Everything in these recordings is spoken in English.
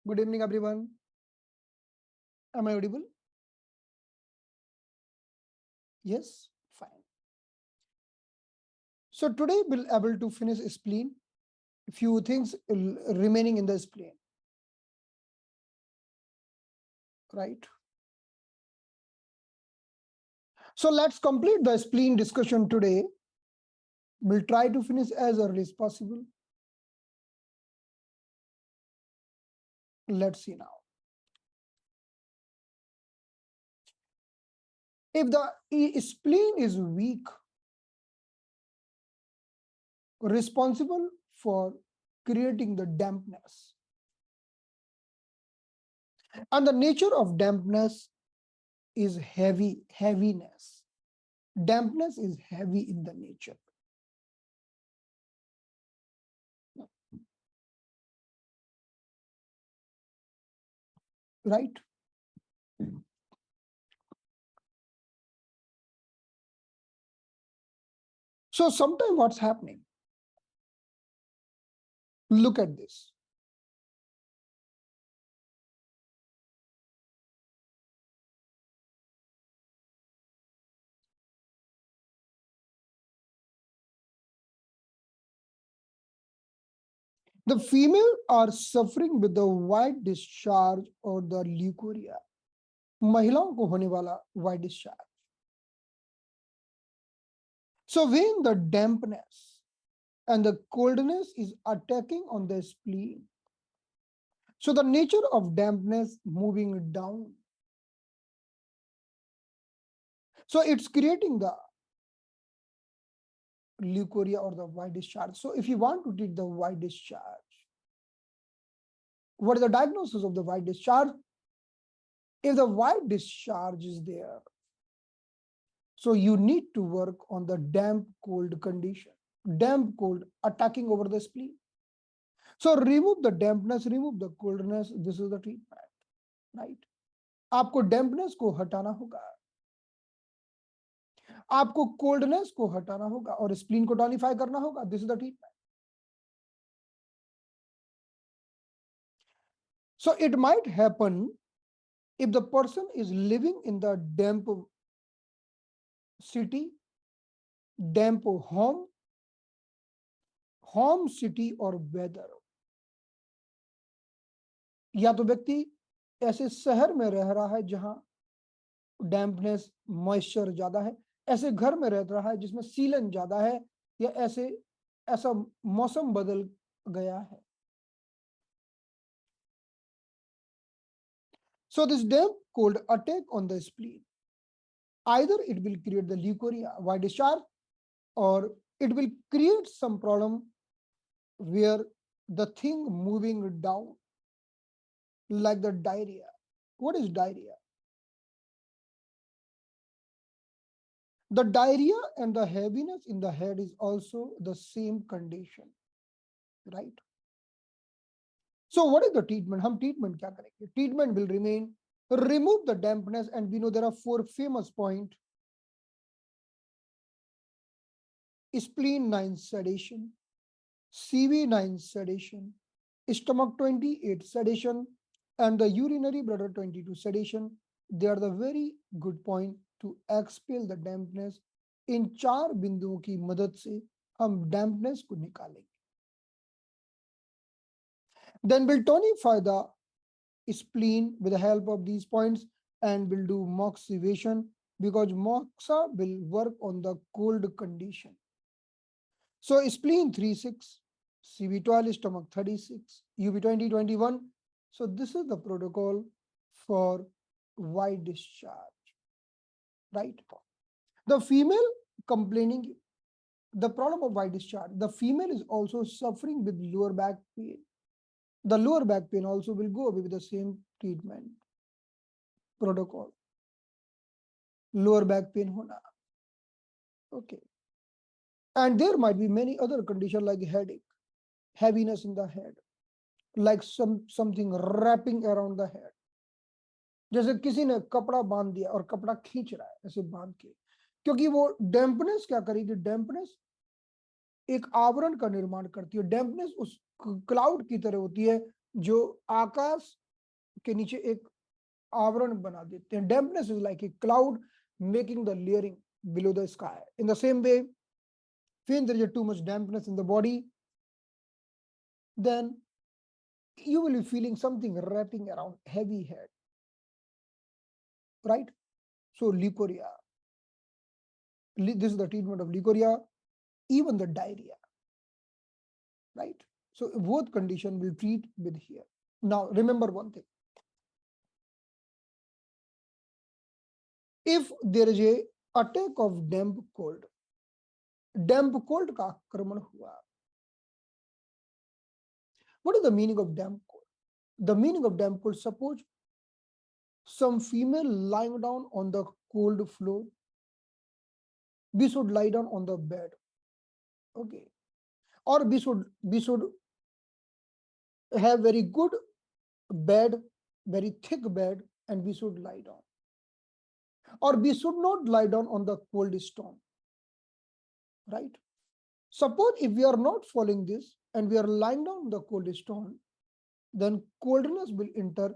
Good evening, everyone. Am I audible? Yes, fine. So today we'll able to finish spleen. Few things remaining in the spleen, right? So let's complete the spleen discussion today. We'll try to finish as early as possible. Let's see now. If the spleen is weak, responsible for creating the dampness. And the nature of dampness is heaviness. Dampness is heavy in the nature. Right? So sometimes what's happening? Look at this. The female are suffering with the white discharge or the leukorrhea. महिलाओं को होने वाला white discharge. So when the dampness and the coldness is attacking on the spleen, so the nature of dampness moving down, so it's creating the leukorrhea or the white discharge. So if you want to treat the white discharge, what is the diagnosis of the white discharge? If the white discharge is there, so you need to work on the damp cold condition, damp cold attacking over the spleen. So remove the dampness, remove the coldness. This is the treatment, right? आपको dampness को हटाना होगा, आपको coldness को हटाना होगा और spleen को tonify करना होगा. This is the treatment. So it might happen if the person is living in the damp city, damp home, city or weather. या तो व्यक्ति ऐसे शहर में रह रहा है जहां डैम्पनेस मॉइस्चर ज्यादा है, ऐसे घर में रह रहा है जिसमें सीलन ज्यादा है, या ऐसा मौसम बदल गया है. So this damp cold attack on the spleen, either it will create the leukorrhea, white discharge, or it will create some problem where the thing moving down, like the diarrhea. What is diarrhea? The diarrhea and the heaviness in the head is also the same condition, right? So what is the treatment? हम treatment क्या करेंगे? Treatment will remain, remove the dampness, and we know there are 4 famous points. Spleen 9 sedation, CV 9 sedation, stomach 28 sedation, and the urinary bladder 22 sedation. They are the very good point to expel the dampness. इन 4 बिंदुओं की मदद से हम dampness को निकालेंगे. Then we'll tonify the spleen with the help of these points, and we'll do moxibustion, because moxa will work on the cold condition. So spleen 36, CV12, stomach 36, UB20, 21. So this is the protocol for white discharge, right? The female complaining the problem of white discharge, the female is also suffering with lower back pain. The lower back pain also will go away with the same treatment protocol. Lower back pain hona. Okay. And there might be many other conditions like headache, heaviness in the head, like something wrapping around the head. जैसे किसी ने कपड़ा बांध दिया और कपड़ा खींच रहा है ऐसे बांध के, क्योंकि वो डैम्पनेस क्या करेगी? डैम्पनेस एक आवरण का निर्माण करती है. डैम्पनेस उस क्लाउड की तरह होती है जो आकाश के नीचे एक आवरण बना देते हैं. Dampness is like a cloud making the layering below the sky. In the same way, when there is too much dampness in the body, then you will be feeling something wrapping around heavy head, right? So leukorrhea, this is the treatment of leukorrhea, even the diarrhea, right? So both condition will treat with here. Now remember one thing. If there is a attack of damp cold का आक्रमण हुआ. What is the meaning of damp cold? The meaning of damp cold, suppose some female lying down on the cold floor, we should lie down on the bed, okay, or we should have very good bed, very thick bed, and we should lie down, or we should not lie down on the cold stone, right? Suppose if we are not following this and we are lying down on the cold stone, then coldness will enter,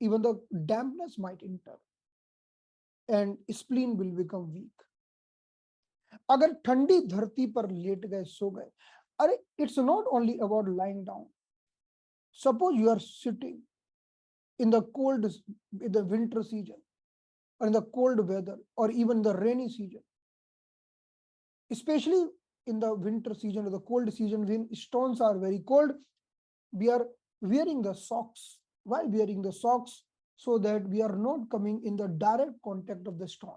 even the dampness might enter, and spleen will become weak. अगर ठंडी धरती पर late गए, सो गए, अरे it's not only about lying down. Suppose you are sitting in the cold, in the winter season, or in the cold weather, or even the rainy season, especially in the winter season or the cold season when stones are very cold, we are wearing the socks. Why wearing the socks? So that we are not coming in the direct contact of the stone.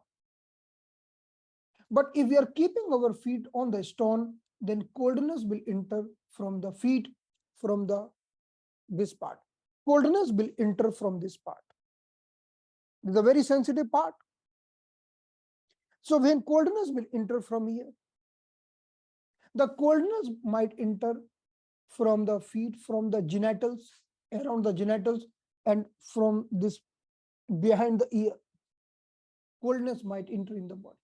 But if we are keeping our feet on the stone, then coldness will enter from the feet, from this part. Coldness will enter from this part. The very sensitive part. So when coldness will enter from here, the coldness might enter from the feet, from the genitals, around the genitals, and from this behind the ear. Coldness might enter in the body.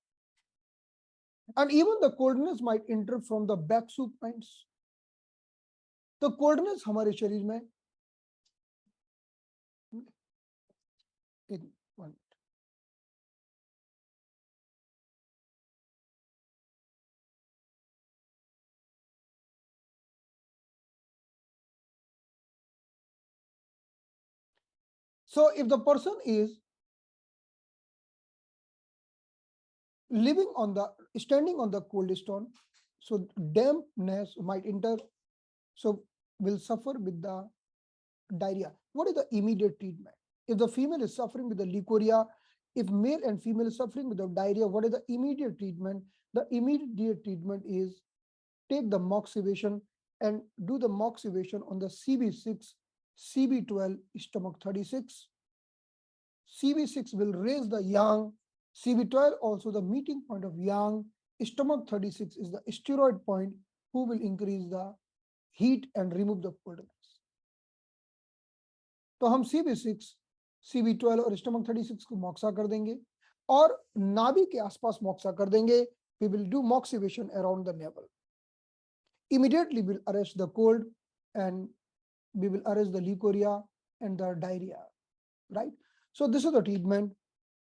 And even the coldness might enter from the back supines. The coldness हमारे शरीर में, in 1 minute. So if the person is standing on the cold stone, so dampness might enter, so will suffer with the diarrhea. What is the immediate treatment? If the female is suffering with the leukorrhea, if male and female is suffering with the diarrhea, what is the immediate treatment? The immediate treatment is take the moxibustion and do the moxibustion on the CB6, CB12, stomach 36. CB6 will raise the yang, CB12 also the meeting point of yang, stomach 36 is the steroid point who will increase the heat and remove the coldness. तो हम CB6, CB12 और stomach 36 को moxa कर देंगे और नाभि के आसपास मोक्सा कर देंगे. We will do moxibustion around the navel. Immediately we'll arrest the cold and we will arrest the leukorrhea and the diarrhea, right? So this is the treatment.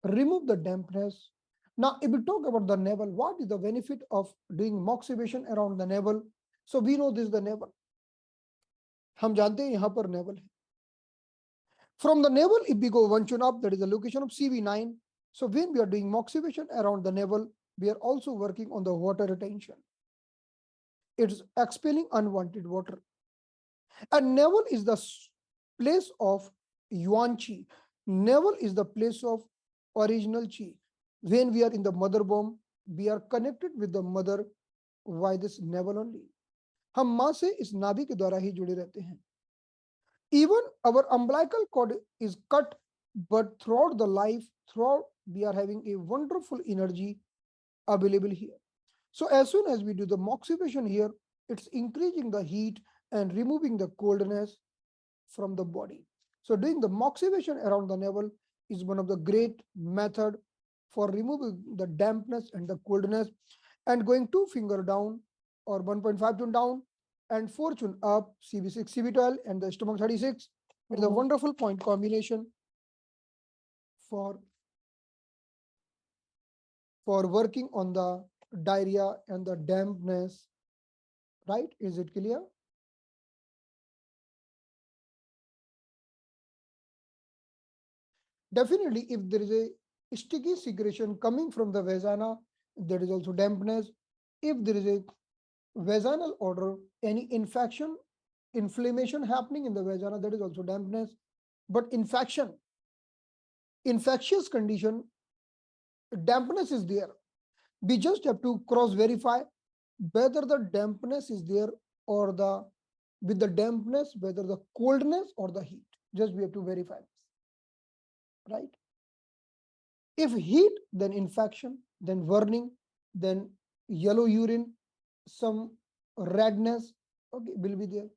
Remove the dampness. Now, if we talk about the navel, what is the benefit of doing moxibustion around the navel? So we know this is the navel. हम जानते हैं यहाँ पर navel है. From the navel, if we go one tune up, that is the location of CB9. So when we are doing moxibustion around the navel, we are also working on the water retention. It's expelling unwanted water. And navel is the place of yuan qi. Navel is the place of original qi. When we are in the mother womb, we are connected with the mother by this navel only. हम माँ से इस नाभि के द्वारा ही जुड़े रहते हैं. Even our umbilical cord is cut, but throughout the life, we are having a wonderful energy available here. So as soon as we do the moxibustion here, it's increasing the heat and removing the coldness from the body. So doing the moxibustion around the navel is one of the great method for removing the dampness and the coldness. And going 2 finger down or 1.5 tune down, and fortune up, CB6, CB12, and the stomach 36. It is a wonderful point combination for working on the diarrhea and the dampness, right? Is it clear? Definitely, if there is a sticky secretion coming from the vagina, there is also dampness. If there is a vaginal odor, any infection, inflammation happening in the vagina, that is also dampness. But infectious condition, dampness is there. We just have to cross verify whether the dampness is there or the with the dampness, whether the coldness or the heat. Just we have to verify this, right? If heat, then infection, then burning, then yellow urine, some redness, okay, will be there.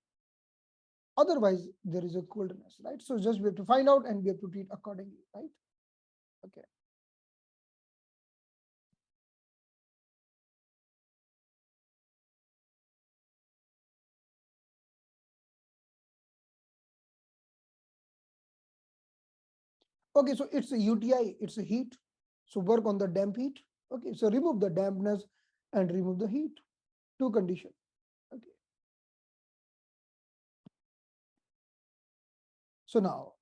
Otherwise, there is a coldness, right? So just we have to find out and we have to treat accordingly, right? Okay. Okay, so it's a UTI, it's a heat. So work on the damp heat. Okay, so remove the dampness and remove the heat. Two conditions. Okay. So now,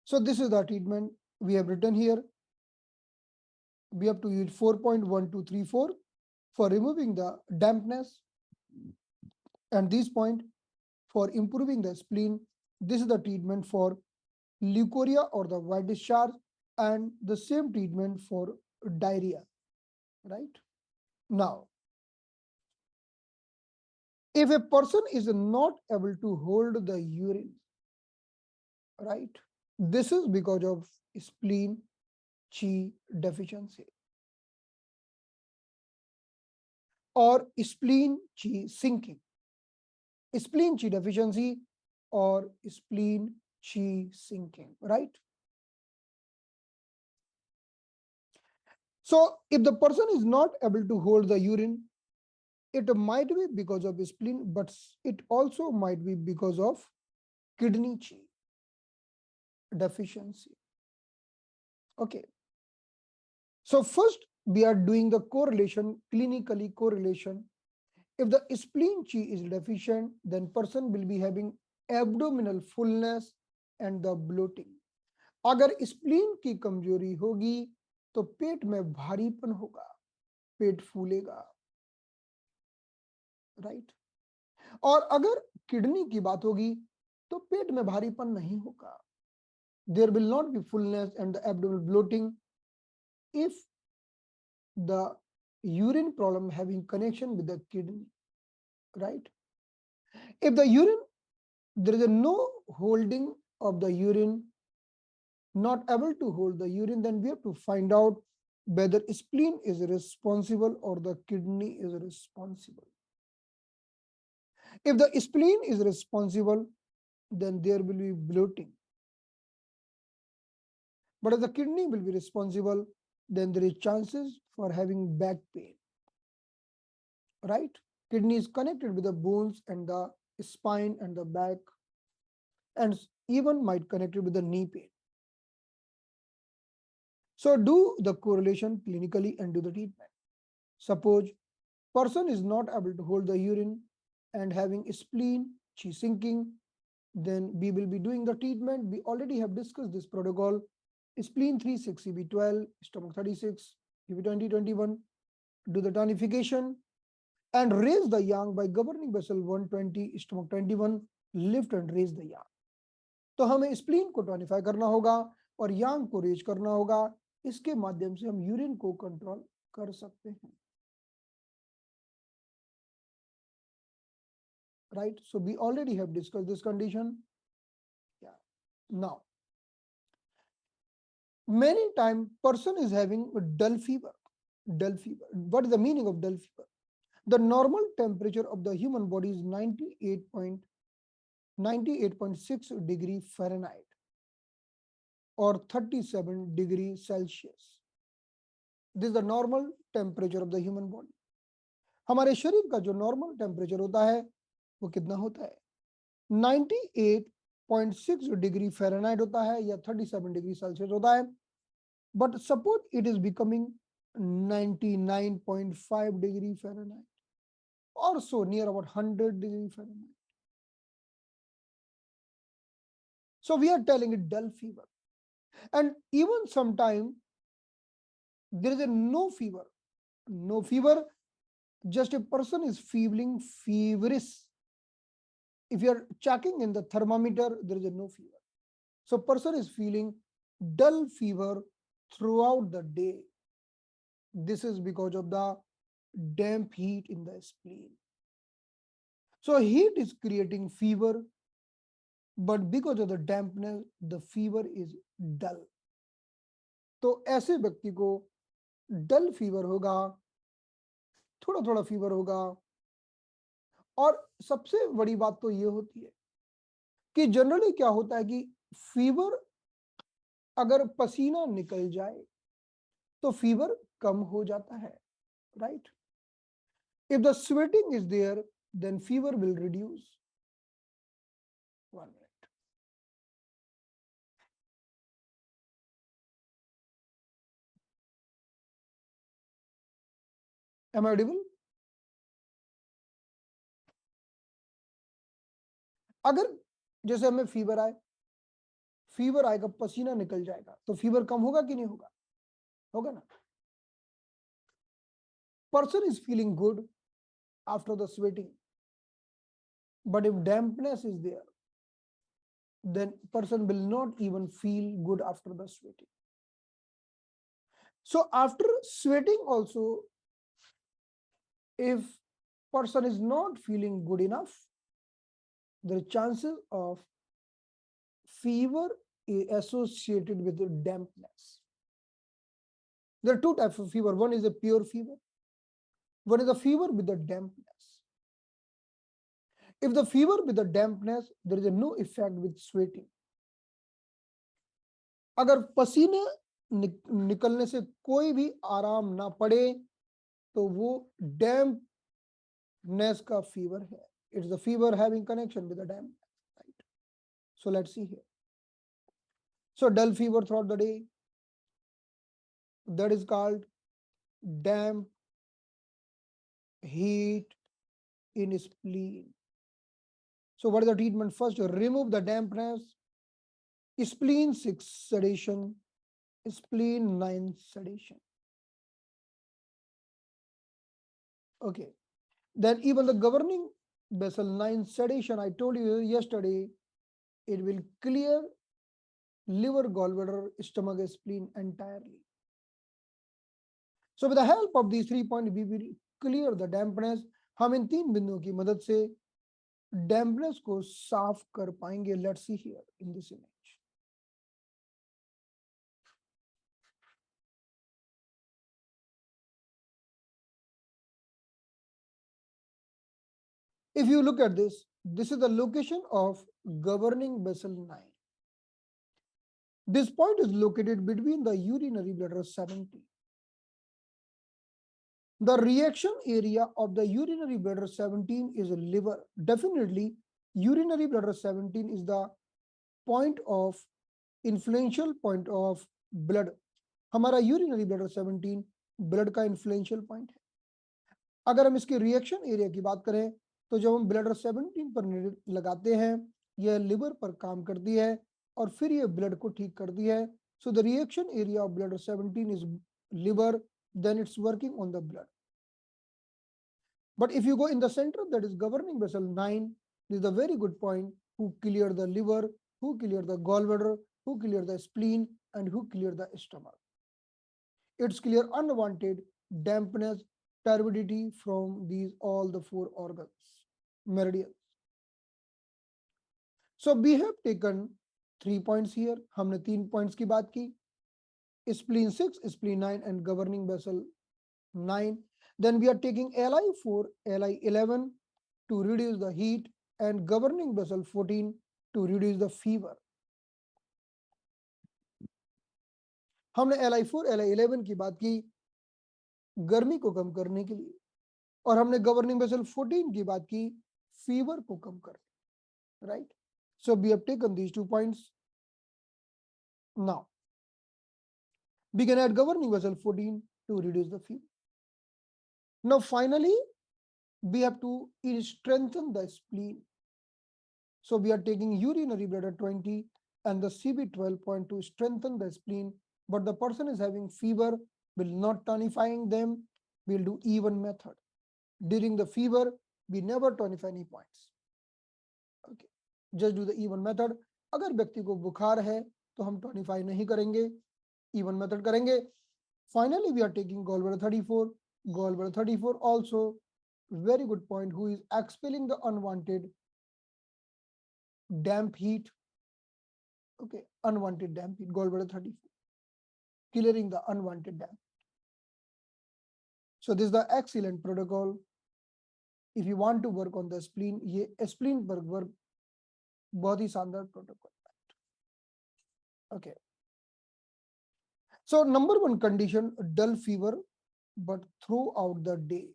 so this is the treatment we have written here. We have to use 4.1234 for removing the dampness, and this point for improving the spleen. This is the treatment for leukorrhea or the white discharge, and the same treatment for diarrhea, right? Now, if a person is not able to hold the urine, right, this is because of spleen chi deficiency or spleen chi sinking, spleen chi deficiency or spleen chi sinking, right? So if the person is not able to hold the urine, it might be because of spleen, but it also might be because of kidney chi deficiency. Okay. So first we are doing the correlation, clinically correlation. If the spleen chi is deficient, then person will be having abdominal fullness and the bloating. अगर spleen की कमजोरी होगी तो पेट में भारीपन होगा, पेट फूलेगा, right? और अगर किडनी की बात होगी तो पेट में भारीपन नहीं होगा. There will not be fullness and the abdominal bloating if the urine problem having connection with the kidney, right? If the urine, there is a no holding of the urine, not able to hold the urine, then we have to find out whether spleen is responsible or the kidney is responsible. If the spleen is responsible, then there will be bloating. But if the kidney will be responsible, then there is chances for having back pain, right? Kidney is connected with the bones and the spine and the back, and even might connect it with the knee pain. So do the correlation clinically and do the treatment. Suppose person is not able to hold the urine and having spleen chi sinking, then we will be doing the treatment. We already have discussed this protocol. Spleen 36, CB12, stomach 36, CB20, 21. Do the tonification and raise the yang by governing vessel 120, stomach 21. Lift and raise the yang. तो हमें spleen को टॉनिफाई करना होगा और यांग को raise करना होगा. इसके माध्यम से हम यूरिन को कंट्रोल कर सकते हैं, right? So we already have discussed this condition. Yeah. Now, many times person is having a dull fever. Dull fever. What is the meaning of dull fever? The normal temperature of the human body is 98.5 98.6 degree Fahrenheit or 37 degree Celsius. This is the normal temperature of the human body. हमारे शरीर का जो normal temperature होता है वो कितना होता है? 98.6 डिग्री फ़ारेनहाइट होता है या 37 डिग्री सेल्सियस होता है. But suppose it is becoming 99.5 degree Fahrenheit or so, near about 100 degree Fahrenheit. So we are telling it dull fever. And even sometime there is a no fever. No fever, just a person is feeling feverish. If you are checking in the thermometer, there is a no fever. So person is feeling dull fever throughout the day. This is because of the damp heat in the spleen. So heat is creating fever, but because of the dampness, the fever is dull. तो ऐसे व्यक्ति को डल fever होगा, थोड़ा थोड़ा fever होगा. और सबसे बड़ी बात तो ये होती है कि जनरली क्या होता है कि फीवर अगर पसीना निकल जाए तो फीवर कम हो जाता है, right? If the sweating is there then fever will reduce. 1 minute. Am I audible? अगर जैसे हमें फीवर आएगा, पसीना निकल जाएगा, तो फीवर कम होगा कि नहीं होगा? होगा ना. Person is feeling good after the sweating, but if dampness is there, then person will not even feel good after the sweating. So after sweating also, if person is not feeling good enough, the chances of fever is associated with the dampness. There are two types of fever. One is a pure fever. One is a fever with the dampness. If the fever with the dampness, there is a no effect with sweating. अगर पसीने निकलने से कोई भी आराम ना पड़े तो वो dampness का fever है. It's the fever having connection with the dampness, right? So let's see here. So dull fever throughout the day, that is called damp heat in spleen. So what is the treatment? First, remove the dampness. Spleen 6 sedation, spleen 9 sedation. Okay. Then even the governing vessel 9 sedation, I told you yesterday, it will clear liver, gallbladder, stomach, spleen entirely. So with the help of these 3 points, we will clear the dampness. हम इन 3 बिंदुओं की मदद से dampness को साफ कर पाएंगे. Let's see here in this image. If you look at this, this is the location of governing vessel 9. This point is located between the urinary bladder 70. The reaction area of the urinary bladder 17 is a liver. Definitely, urinary bladder 17 is the point of influential point of blood. हमारा urinary bladder 17 blood का influential point है. अगर हम इसके reaction area की बात करें तो जब हम ब्लडर 17 पर लगाते हैं, यह लिवर पर काम करती है और फिर ये ब्लड को ठीक करती है. So the reaction area of bladder 17 is liver, then it's working on the blood. But if you go in the center, that is governing vessel 9, this is a very good point. Who clear the liver, who clear the gallbladder, who clear the spleen, and who clear the stomach. It's clear unwanted dampness, turbidity from these all the 4 organs, meridians. So we have taken 3 points here. हमने 3 points की बात की. Spleen 6, spleen 9, and governing vessel 9. Then we are taking Li4, Li11 to reduce the heat. and governing vessel 14 to reduce the fever. हमने LI4 LI11 की बात की गर्मी को कम करने के लिए, और हमने गवर्निंग वेसल 14 की बात की फीवर को कम करने, right? So we have taken these 2 points. Now we can add governing vessel 14 to reduce the fever. Now finally we have to strengthen the spleen. So we are taking urinary bladder 20 and the CB12 point to strengthen the spleen, but the person is having fever, will not tonifying them, we'll do even method. During the fever we never tonify any points. Okay, just do the even method. अगर व्यक्ति को बुखार है तो हम टोनिफाई नहीं करेंगे, even method करेंगे. Finally we are taking gallbladder 34. Gallbladder 34 also very good point, who is expelling the unwanted damp heat. Okay, unwanted damp heat, gallbladder 34, clearing the unwanted damp. So this is the excellent protocol. If you want to work on the spleen, ये spleen पर work बहुत ही शानदार protocol. Okay. So number one condition, dull fever, but throughout the day,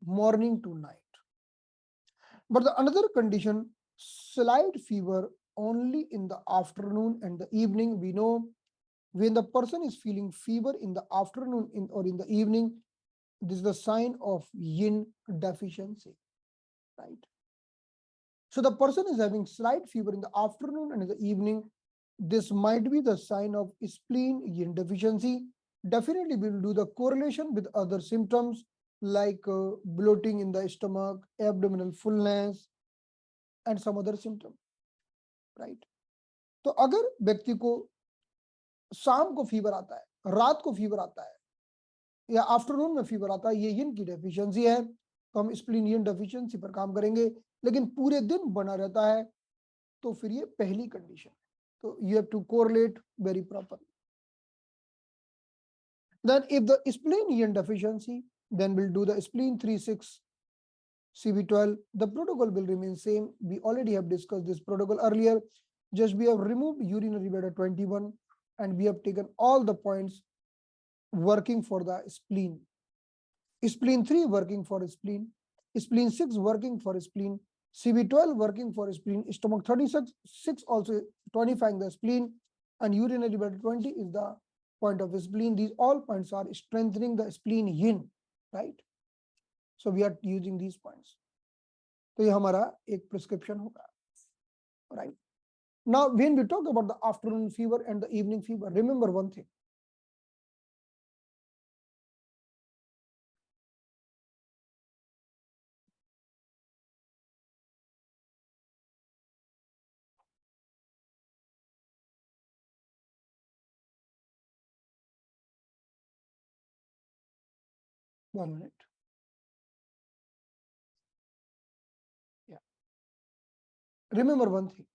morning to night. But the another condition, slight fever only in the afternoon and the evening. We know when the person is feeling fever in the afternoon or in the evening, this is the sign of yin deficiency, right? So the person is having slight fever in the afternoon and in the evening. This might be the sign of spleen yin deficiency. Definitely we will do the correlation with other symptoms like bloating in the stomach, abdominal fullness, and some other symptom, right? तो अगर व्यक्ति को शाम को fever आता है, रात को फीवर आता है, या आफ्टरनून में फीवर आता है, ये यिन की डेफिशिएंसी है, तो हम स्प्लीन यिन डेफिशिएंसी पर काम करेंगे. लेकिन पूरे दिन बना रहता है तो फिर ये पहली कंडीशन है. तो you have to correlate very properly. Then if the spleen yin deficiency, then we'll do the spleen 3-6 CB12. The protocol will remain same. We already have discussed this protocol earlier. Just we have removed urinary bladder 21 and we have taken all the points working for the spleen. Spleen 3 working for spleen, spleen 6 working for spleen, CB12 working for spleen, stomach 36 also tonifying the spleen, and urinary bladder 20 is the point of spleen. These all points are strengthening the spleen yin, right? So we are using these points. तो ये हमारा एक prescription होगा, right? Now when we talk about the afternoon fever and the evening fever, remember one thing. One minute. Yeah. Remember one thing.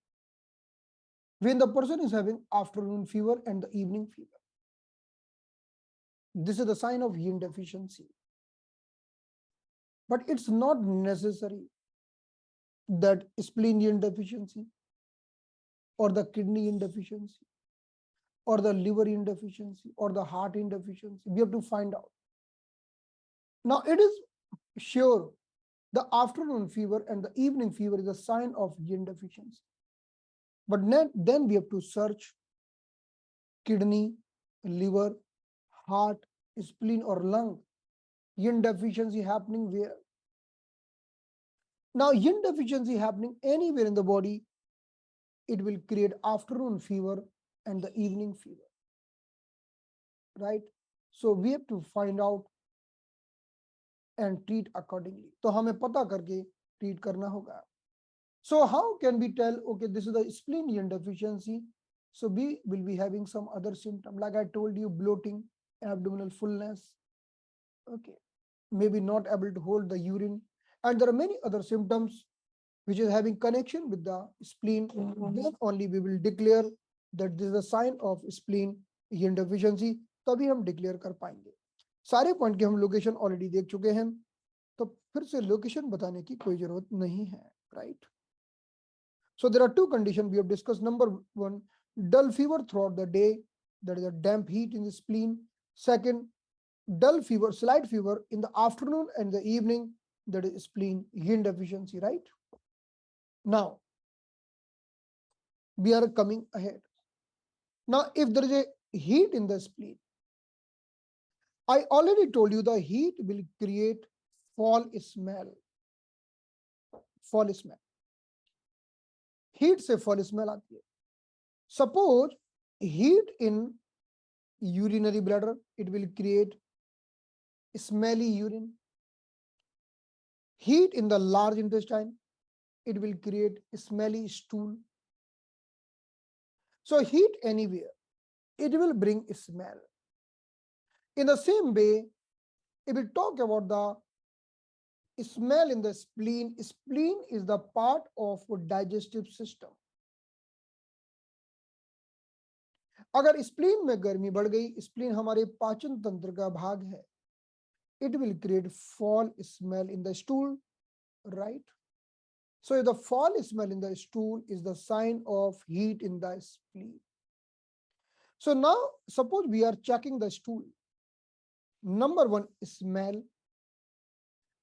When the person is having afternoon fever and the evening fever, this is the sign of yin deficiency. But it's not necessary that spleen yin deficiency or the kidney yin deficiency or the liver yin deficiency or the heart yin deficiency. We have to find out. Now it is sure the afternoon fever and the evening fever is a sign of yin deficiency. But then we have to search kidney, liver, heart, spleen or lung. Yin deficiency happening where? Now yin deficiency happening anywhere in the body, it will create afternoon fever and the evening fever, right? So we have to find out and treat accordingly. तो हमें पता करके treat करना होगा. So how can we tell, okay, this is the spleen yin deficiency? So we will be having some other symptom, like I told you, bloating, abdominal fullness, okay, maybe not able to hold the urine, and there are many other symptoms which is having connection with the spleen. Then only we will declare that this is a sign of spleen yin deficiency. तभी हम declare कर पाएंगे. सारे point की हम location already देख चुके हैं, तो फिर से लोकेशन बताने की कोई जरूरत नहीं है. right? So there are two conditions we have discussed. Number one, dull fever throughout the day, that is a damp heat in the spleen. Second, dull fever, slight fever in the afternoon and the evening, that is spleen yin deficiency, right? Now, we are coming ahead. Now, if there is a heat in the spleen, I already told you the heat will create fall smell. Fall smell. Heat से fall smell आती है. Suppose heat in urinary bladder, it will create smelly urine. Heat in the large intestine, it will create smelly stool. So heat anywhere, it will bring smell. In the same way, if we talk about the smell in the spleen, spleen is the part of digestive system. अगर spleen में गर्मी बढ़ गई, spleen हमारे पाचन तंत्र का भाग है, it will create fall smell in the stool, right? So the fall smell in the stool is the sign of heat in the spleen. So now suppose we are checking the stool. Number one, smell.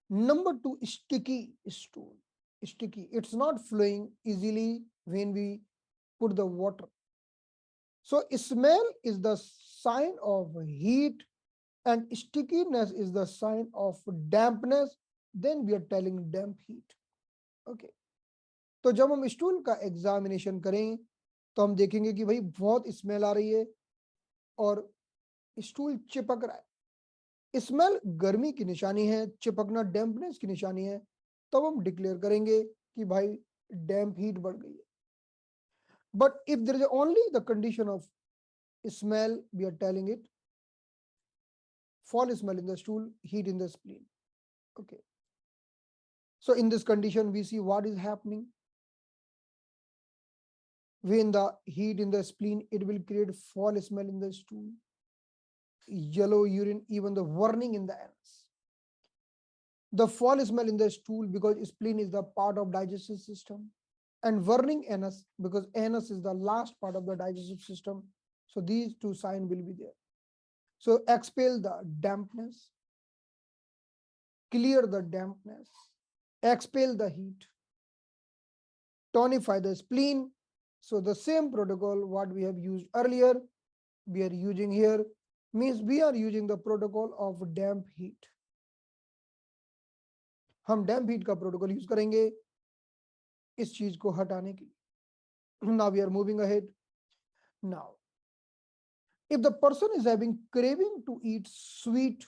Number two, sticky stool. Sticky. It's not flowing easily when we put the water. So smell is the sign of heat and stickiness is the sign of dampness. Then we are telling damp heat. Okay. तो जब हम stool का examination करें तो हम देखेंगे कि भाई बहुत स्मेल आ रही है और स्टूल चिपक रहा है. स्मेल गर्मी की निशानी है, चिपकना डैम्पनेस की निशानी है. तब हम डिक्लेयर करेंगे कि भाई डैम्प हीट बढ़ गई है. But if there is only the condition of smell, we are telling it fall smell in the stool, heat in the spleen. Okay. So in this condition, we see what is happening. When the heat in the spleen, it will create fall smell in the stool, yellow urine, even the warning in the anus. The fall smell in the stool because spleen is the part of digestive system, and warning anus because anus is the last part of the digestive system. So these two signs will be there. So expel the dampness, clear the dampness, expel the heat, tonify the spleen. So the same protocol what we have used earlier, we are using here, means we are using the protocol of damp heat. हम damp heat का protocol use करेंगे इस चीज को हटाने के लिए. Now we are moving ahead. Now, if the person is having craving to eat sweet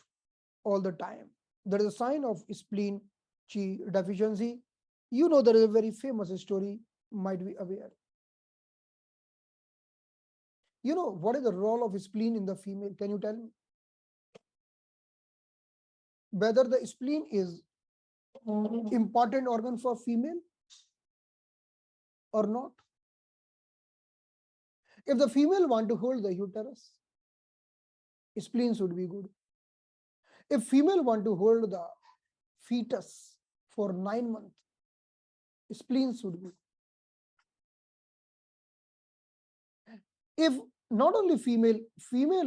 all the time, that is a sign of spleen chi deficiency. You know, there is a very famous story, might be aware. You know, what is the role of spleen in the female? Can you tell me? Whether the spleen is important organ for female or not? If the female want to hold the uterus, spleen should be good. If female want to hold the fetus for 9 months, spleen should be. If not only female,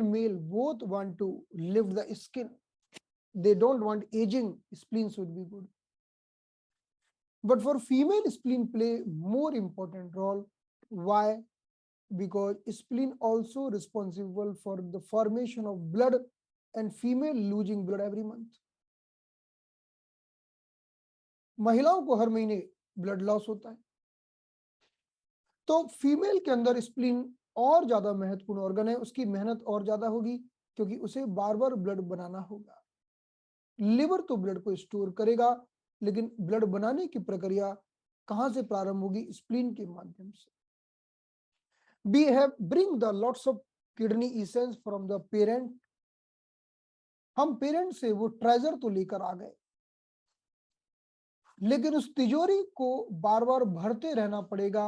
male both want to lift the skin, they don't want aging, spleen should be good. But for female, spleen play more important role. Why? Because spleen also responsible for the formation of blood and female losing blood every month. महिलाओं को हर महीने blood loss होता है. तो female के अंदर spleen और ज्यादा महत्वपूर्ण ऑर्गन है, उसकी मेहनत और ज्यादा होगी क्योंकि उसे बार बार ब्लड बनाना होगा. लिवर तो ब्लड को स्टोर करेगा, लेकिन ब्लड बनाने की प्रक्रिया कहां से प्रारंभ होगी? स्प्लीन के माध्यम से. We have bring the lots of kidney essence from the parent. हम पेरेंट से वो ट्रेजर तो लेकर आ गए, लेकिन उस तिजोरी को बार बार भरते रहना पड़ेगा.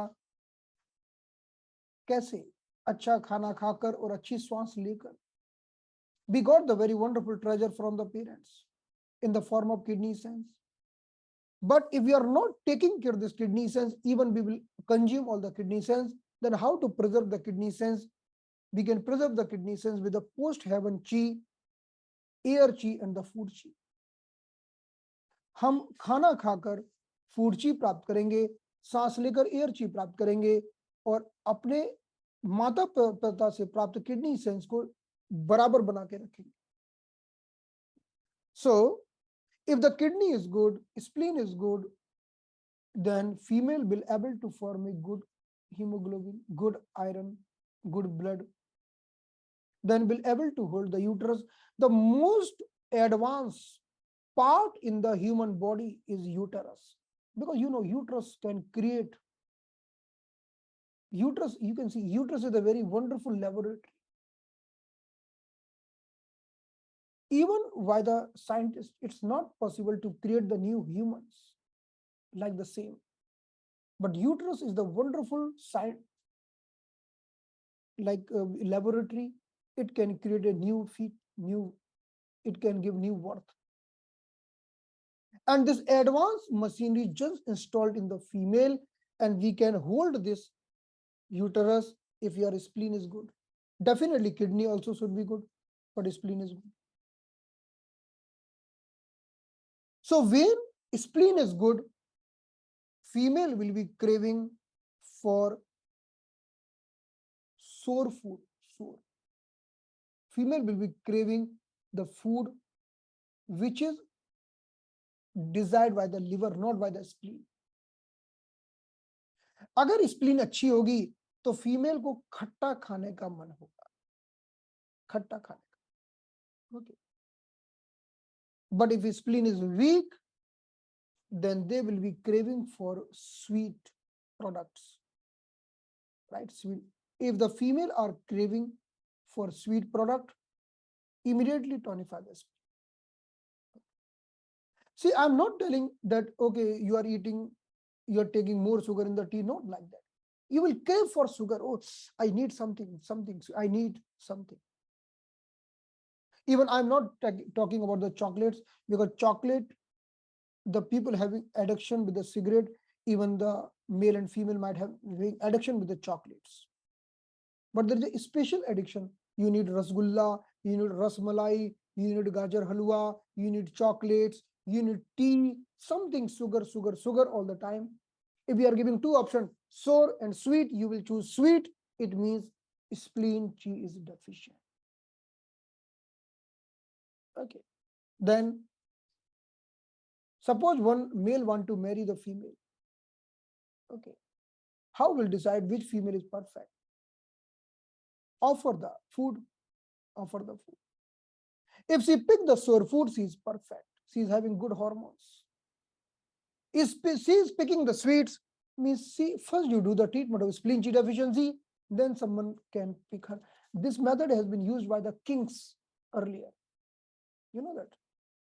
कैसे? अच्छा खाना खाकर और अच्छी श्वास लेकर. We got the very wonderful treasure from the parents in the form of kidney essence. But if we are not taking care of this kidney stones, even we will consume all the kidney stones, then how to preserve the kidney stones? We can preserve the kidney stones with the post heaven chi, air chi and the food chi. हम खाना खाकर food ची प्राप्त करेंगे, सांस लेकर air ची प्राप्त करेंगे और अपने माता पिता से प्राप्त किडनी सेंस को बराबर बना के रखेंगे. So if the kidney is good, spleen is good, then female will able to form a good hemoglobin, good iron, good blood, then will able to hold the uterus. The most advanced part in the human body is uterus, because uterus can create uterus. You can see uterus is a very wonderful laboratory. Even by the scientists, it's not possible to create the new humans like the same, but uterus is the wonderful science, like laboratory. It can create a new feet, it can give new birth. And this advanced machinery just installed in the female, and we can hold this uterus if your spleen is good. Definitely kidney also should be good, but spleen is good. So when spleen is good, female will be craving for sour food. Female will be craving the food which is desired by the liver, not by the spleen. अगर spleen अच्छी होगी तो female को खट्टा खाने का मन होगा, खट्टा खाने का. Okay. But if spleen is weak, then they will be craving for sweet products, right? Sweet. If the female are craving for sweet product, immediately tonify the spleen. See, I'm not telling that, okay, you are taking more sugar in the tea, not like that. You will crave for sugar. Oh, I need something, I need something. Even I'm not talking about the chocolates, because chocolate, the people having addiction with the cigarette, even the male and female might have addiction with the chocolates. But there is a special addiction. You need rasgulla, you need rasmalai, you need gajar halwa, you need chocolates, you need tea, something sugar all the time. If we are giving two options, sour and sweet, you will choose sweet. It means spleen chi is deficient. Okay. Then suppose one male want to marry the female. Okay. How will decide which female is perfect? Offer the food. If she pick the sour food, she is perfect. She is having good hormones. If she is picking the sweets, means first you do the treatment of spleen chi deficiency, then someone can pick her. This method has been used by the kings earlier. You know that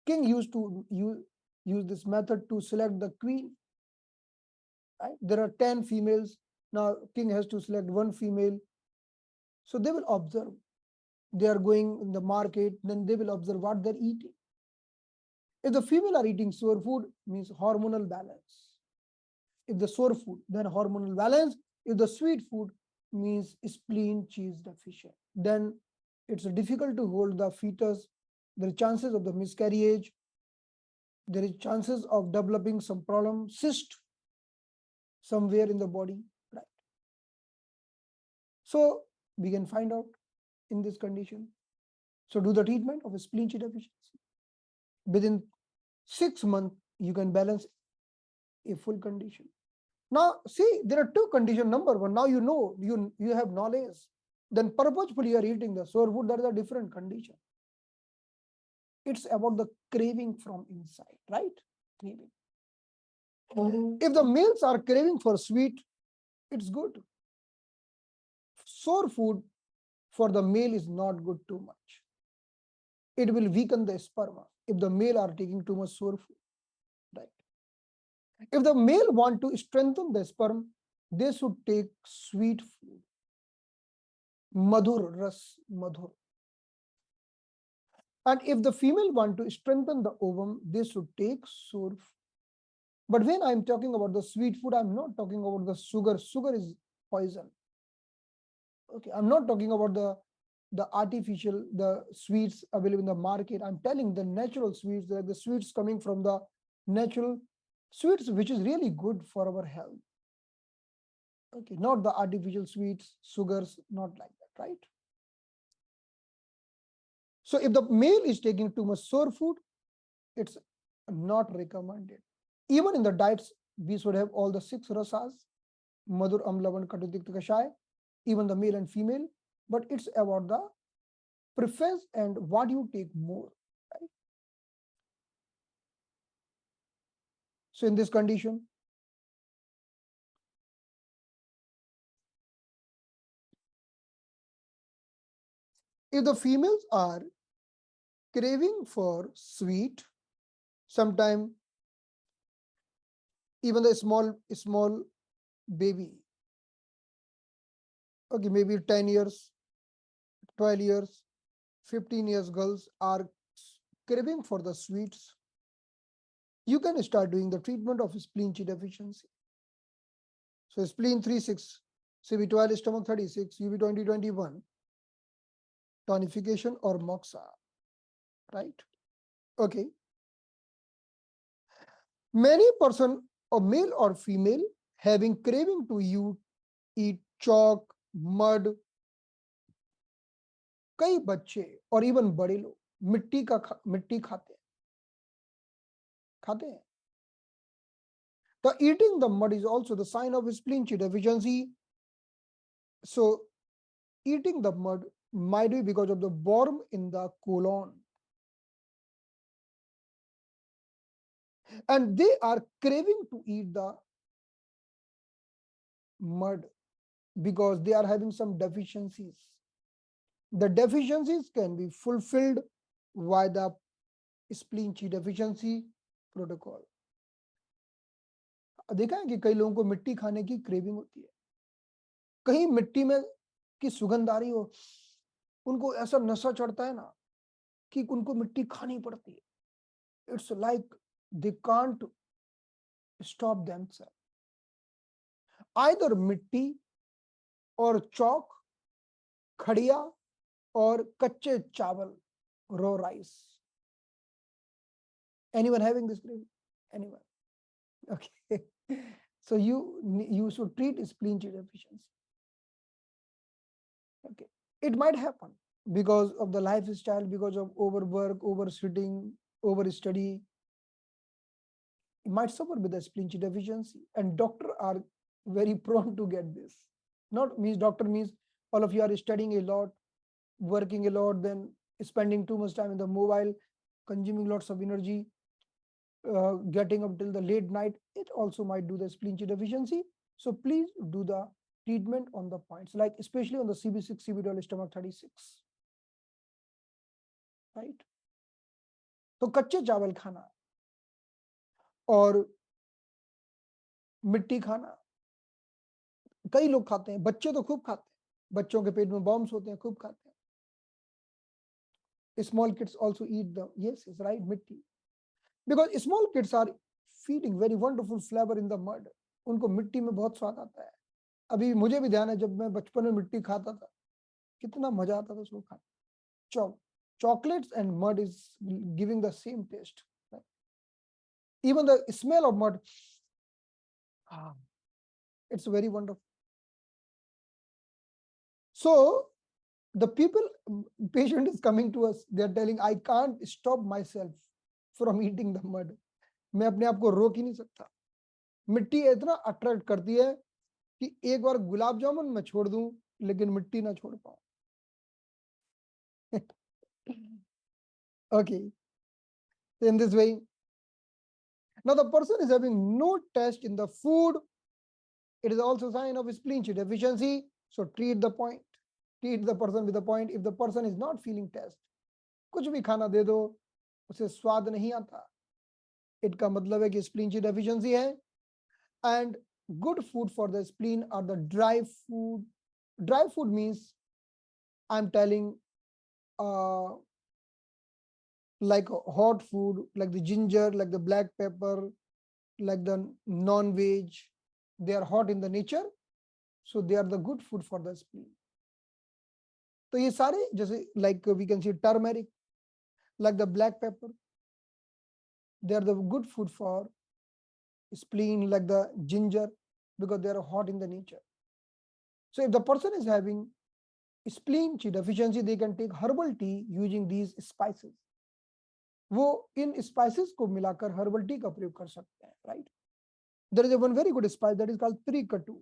king used to use this method to select the queen. Right? There are 10 females. Now king has to select one female. So they will observe. They are going in the market, then they will observe what they're eating. If the female are eating sour food, means hormonal balance. If the sour food, then hormonal balance. If the sweet food, means spleen chi is deficient. Then it's difficult to hold the fetus. There are chances of the miscarriage. There is chances of developing some problem, cyst somewhere in the body. Right. So we can find out in this condition. So do the treatment of spleen chi deficiency. Within 6 months, you can balance a full condition. Now, see, there are two conditions. Number one, now you know, you have knowledge. Then purposefully you are eating the sour food, that is a different condition. It's about the craving from inside, right? Craving. If the males are craving for sweet, it's good. Sour food for the male is not good too much. It will weaken the sperm if the male are taking too much sour food. Right. If the male want to strengthen the sperm, they should take sweet food. Madhur, ras, madhur. And if the female want to strengthen the ovum, they should take sour food. But when I'm talking about the sweet food, I'm not talking about the sugar. Sugar is poison. Okay, I'm not talking about the artificial, the sweets available in the market. I'm telling the natural sweets, the sweets coming from the natural sweets, which is really good for our health. Okay, not the artificial sweets, sugars, not like that, right? So if the male is taking too much sour food, it's not recommended. Even in the diets, we should have all the 6 rasas, Madhur, Amlavan, Katu, Tikta, Kashai, even the male and female, but it's about the preference and what you take more, right? So in this condition, if the females are craving for sweet, sometime even the small baby, okay, maybe 10 years, 12 years, 15 years girls are craving for the sweets, you can start doing the treatment of spleen deficiency. So spleen 36, CB12, stomach 36, UV 2021, tonification or moxa, right? Okay. Many person, or male or female, having craving to eat chalk, mud. कई बच्चे और even बड़े लोग मिट्टी खाते हैं. The eating the mud is also the sign of spleen deficiency. So eating the mud might be because of the worm in the colon. And they are craving to eat the mud because they are having some deficiencies. The deficiencies can be fulfilled by the spleen deficiency protocol. देखा है कि कई लोगों को मिट्टी खाने की craving होती है, कहीं मिट्टी में की सुगंध आ रही हो, उनको ऐसा नशा चढ़ता है ना कि उनको मिट्टी खानी पड़ती है. It's like they can't stop themselves. Either मिट्टी और चौक, खड़िया और कच्चे चावल, raw rice. Anyone having this craving? Anyone? Okay. So you should treat spleen deficiency. Okay. It might happen because of the lifestyle, because of overwork, oversitting, overstudy. You might suffer with the spleen deficiency, and doctors are very prone to get this. Not means doctor means all of you are studying a lot, working a lot, then spending too much time in the mobile, consuming lots of energy, getting up till the late night. It also might do the spleen deficiency. So please do the treatment on the points, like especially on the CB6, CB12, stomach 36, right? तो कच्चे चावल खाना और मिट्टी खाना कई लोग खाते हैं, बच्चे तो खूब खाते हैं, बच्चों के पेट में बॉम्ब्स होते हैं, खूब खाते हैं. Small kids also eat the, yes, it's right, mitti, because small kids are feeding very wonderful flavor in the mud. उनको मिट्टी में बहुत स्वाद आता है. अभी मुझे भी ध्यान है जब मैं बचपन में मिट्टी खाता था, कितना मजा आता था उसको खाने. Chocolates and mud is giving the same taste, right? Even the smell of mud, it's very wonderful. So the patient is coming to us, they're telling, I can't stop myself from eating the mud. मैं अपने आप को रोक ही नहीं सकता. मिट्टी इतना attract करती है कि एक बार गुलाब जामुन मैं छोड़ दूं लेकिन मिट्टी ना छोड़ पाऊं. Okay. In this way, now the person is having no taste in the food. It is also a sign of spleen deficiency. So treat the point. Treat the person with the point. If the person is not feeling taste, कुछ भी खाना दे दो, उसे स्वाद नहीं आता, इसका मतलब है कि spleen deficiency है. And good food for the spleen are the dry food. Dry food means, I'm telling, like hot food, like the ginger, like the black pepper, like the non-veg, they are hot in the nature, so they are the good food for the spleen. तो ये सारे जैसे like we can see turmeric, like the black pepper, they are the good food for spleen, like the ginger, because they are hot in the nature. So if the person is having spleen deficiency, they can take herbal tea using these spices. वो इन spices को मिलाकर herbal tea का प्रयोग कर सकते हैं, right? There is a one very good spice that is called trikatu.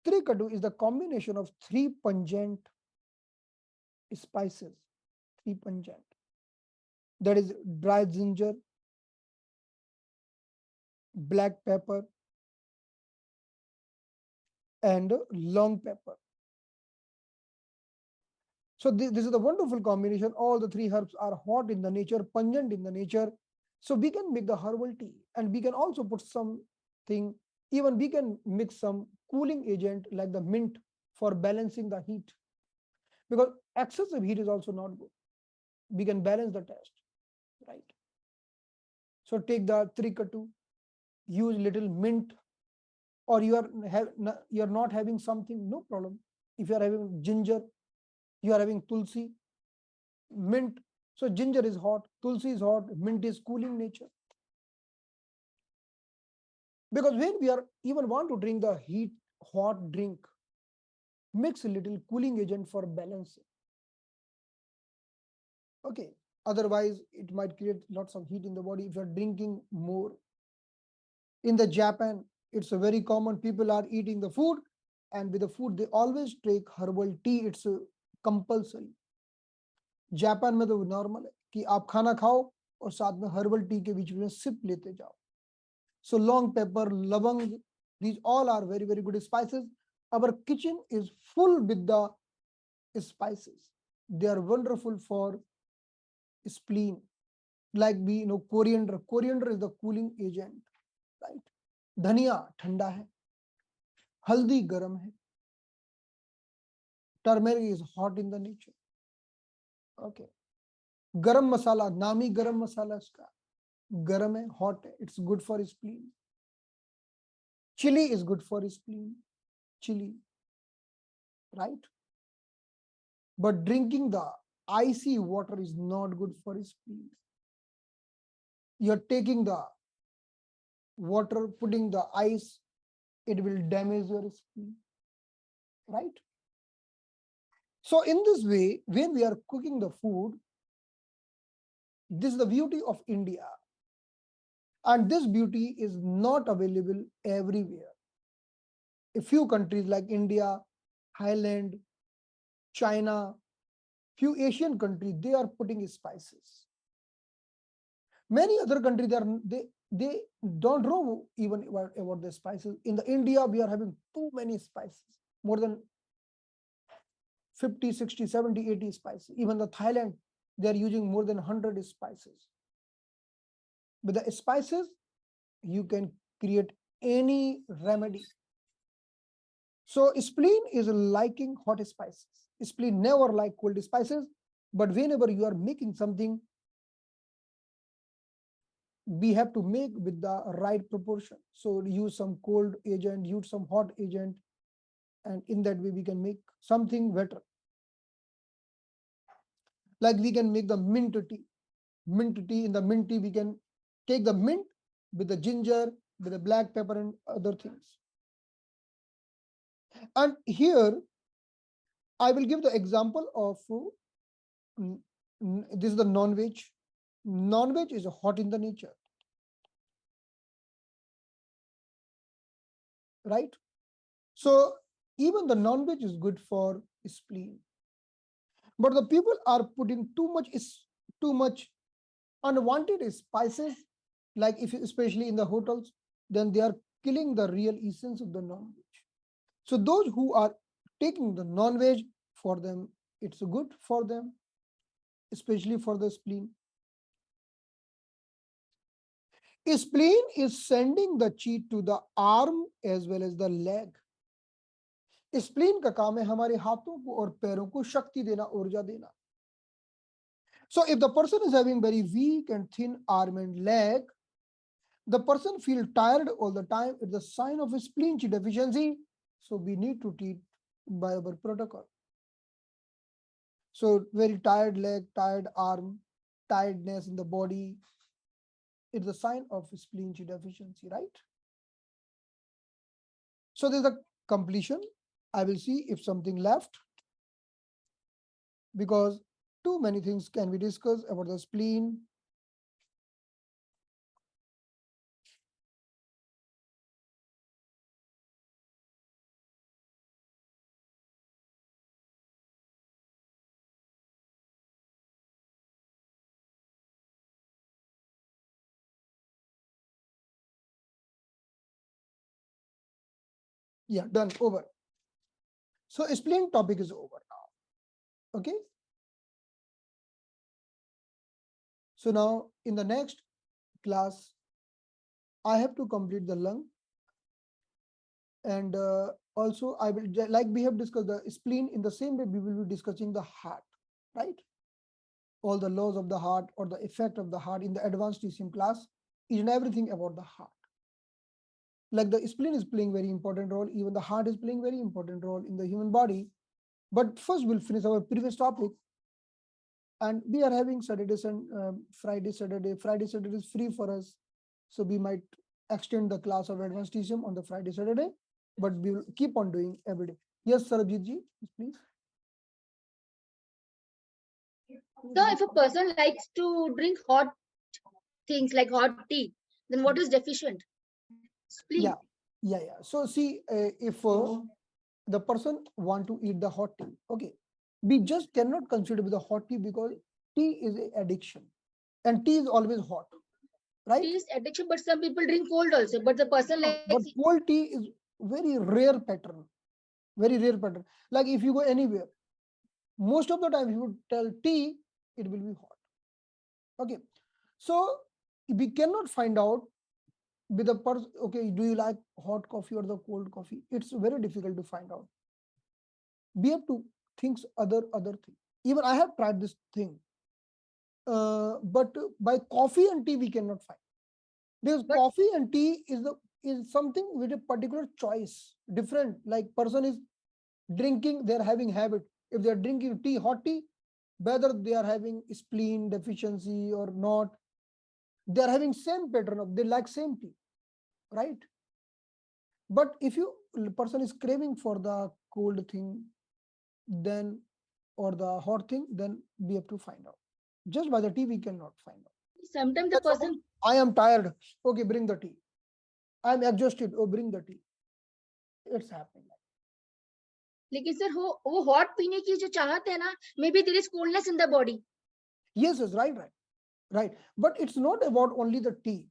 Trikatu is the combination of three pungent spices, three pungent. That is dry ginger, black pepper, and long pepper. So this is the wonderful combination. All the three herbs are hot in the nature, pungent in the nature. So we can make the herbal tea, and we can also put something, even we can mix some cooling agent like the mint for balancing the heat. Because excessive heat is also not good. We can balance the test, right? So take the trikatu, use little mint, or you are not having something, no problem. If you are having ginger, you are having tulsi, mint. So ginger is hot, tulsi is hot, mint is cooling nature. Because when we are even want to drink the heat hot drink, mix a little cooling agent for balancing. Okay. Otherwise, it might create lots of heat in the body if you are drinking more. In the Japan, it's a very common. People are eating the food, and with the food they always take herbal tea. It's compulsory. Japan में तो normal है कि आप खाना खाओ और साथ में हर्बल टी के बीच में सिप लेते जाओ. So long pepper, lavang, these all are very, very good spices. Our kitchen is full with the spices. They are wonderful for spleen. Like we know coriander. Coriander is the cooling agent, right? धनिया ठंडा है, हल्दी गर्म है, turmeric is hot in the nature. Okay. गरम मसाला, नामी गरम मसाला इसका गरम है, hot है, it's good for spleen. Chili is good for spleen. Chili, right? But drinking the icy water is not good for spleen. You're taking the water, putting the ice, it will damage your spleen, right? So in this way, when we are cooking the food, this is the beauty of India. And this beauty is not available everywhere. A few countries like India, Thailand, China, few Asian countries, they are putting spices. Many other countries, they don't know even about the spices. In the India, we are having too many spices, more than 50, 60, 70, 80 spices. Even the Thailand, they are using more than 100 spices. With the spices, you can create any remedy. So spleen is liking hot spices. Spleen never like cold spices, but whenever you are making something, we have to make with the right proportion. So use some cold agent, use some hot agent, and in that way we can make something better. Like we can make the mint tea. Mint tea, in the mint tea, we can take the mint with the ginger, with the black pepper and other things. And here, I will give the example of this is the non-veg. Non-veg is hot in the nature, right? So even the non-veg is good for spleen. But the people are putting too much unwanted spices, like if especially in the hotels, then they are killing the real essence of the non-veg. So those who are taking the non-veg, for them, it's good for them, especially for the spleen. Spleen is sending the chi to the arm as well as the leg. Spleen का काम है हमारे हाथों को और पैरों को शक्ति देना, ऊर्जा देना. So if the person is having very weak and thin arm and leg, the person feel tired all the time, it's a sign of a spleen deficiency. So we need to treat by our protocol. So very tired leg, tired arm, tiredness in the body, it's a sign of spleen deficiency, right? So there's a completion. I will see if something left, because too many things can be discussed about the spleen. Yeah, done, over. So spleen topic is over now. Okay. So now in the next class, I have to complete the lung, and also I will, like we have discussed the spleen, in the same way we will be discussing the heart, right? All the laws of the heart or the effect of the heart in the advanced TCM class, each and everything about the heart. Like the spleen is playing very important role, even the heart is playing very important role in the human body. But first we'll finish our previous topic, and we are having Saturdays and Friday, Saturday is free for us. So we might extend the class of advanced TCM on the Friday, Saturday, but we will keep on doing every day. Yes, Sarabjit ji, please. So if a person likes to drink hot things like hot tea, then what is deficient? Spleen. Yeah. So see, if the person want to eat the hot tea, okay, we just cannot consider with the hot tea, because tea is an addiction, and tea is always hot, right? Tea is addiction, but some people drink cold also. But the person likes. But cold tea is very rare pattern, very rare pattern. Like if you go anywhere, most of the time if you tell tea, it will be hot. Okay, so we cannot find out with a person, okay, do you like hot coffee or the cold coffee? It's very difficult to find out. We have to think other thing. Even I have tried this thing, but by coffee and tea we cannot find, because coffee and tea is something with a particular choice, different. Like person is drinking, they're having habit. If they're drinking tea, hot tea, whether they are having spleen deficiency or not, they're having same pattern of, they like same tea, right? But if you person is craving for the cold thing, then, or the hot thing, then we have to find out. Just by the tea we cannot find out. Sometimes the person, I am tired, okay, bring the tea. I am exhausted, oh, bring the tea. It's happening. लेकिन sir वो hot पीने की जो चाहत है ना, maybe there is coldness in the body. Yes, right. But it's not about only the tea.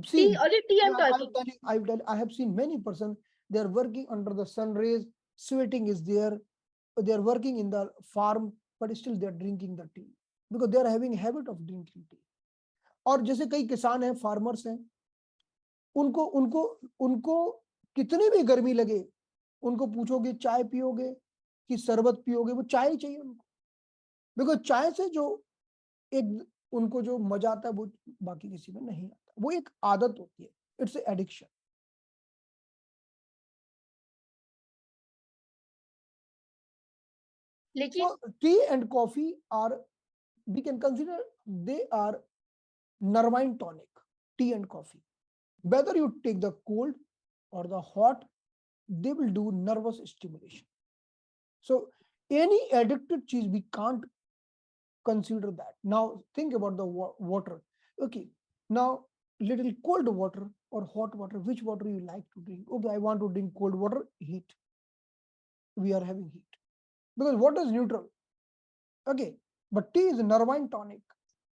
See, tea, only tea I'm talking. I have seen many persons, they are working under the sun rays, sweating is there, they are working in the farm, but still they are drinking the tea, because they are having habit of drinking tea. और जैसे कई किसान हैं, farmers हैं, उनको उनको उनको कितने भी गर्मी लगे, उनको पूछोगे चाय पियोगे कि शरबत पियोगे, वो चाय ही चाहिए उनको, बिकॉज चाय से जो एक उनको जो मजा आता है वो बाकी किसी में नहीं आता, वो एक आदत होती है, इट्स एडिक्शन. लेकिन tea and coffee are, we can consider they are nervine tonic. Tea and coffee, whether you take the cold or the hot, they will do nervous stimulation. So any addicted cheese, we can't consider that. Now think about the water. Okay, now little cold water or hot water, which water you like to drink? Okay, I want to drink cold water, heat. We are having heat, because water is neutral. Okay, but tea is a nervine tonic,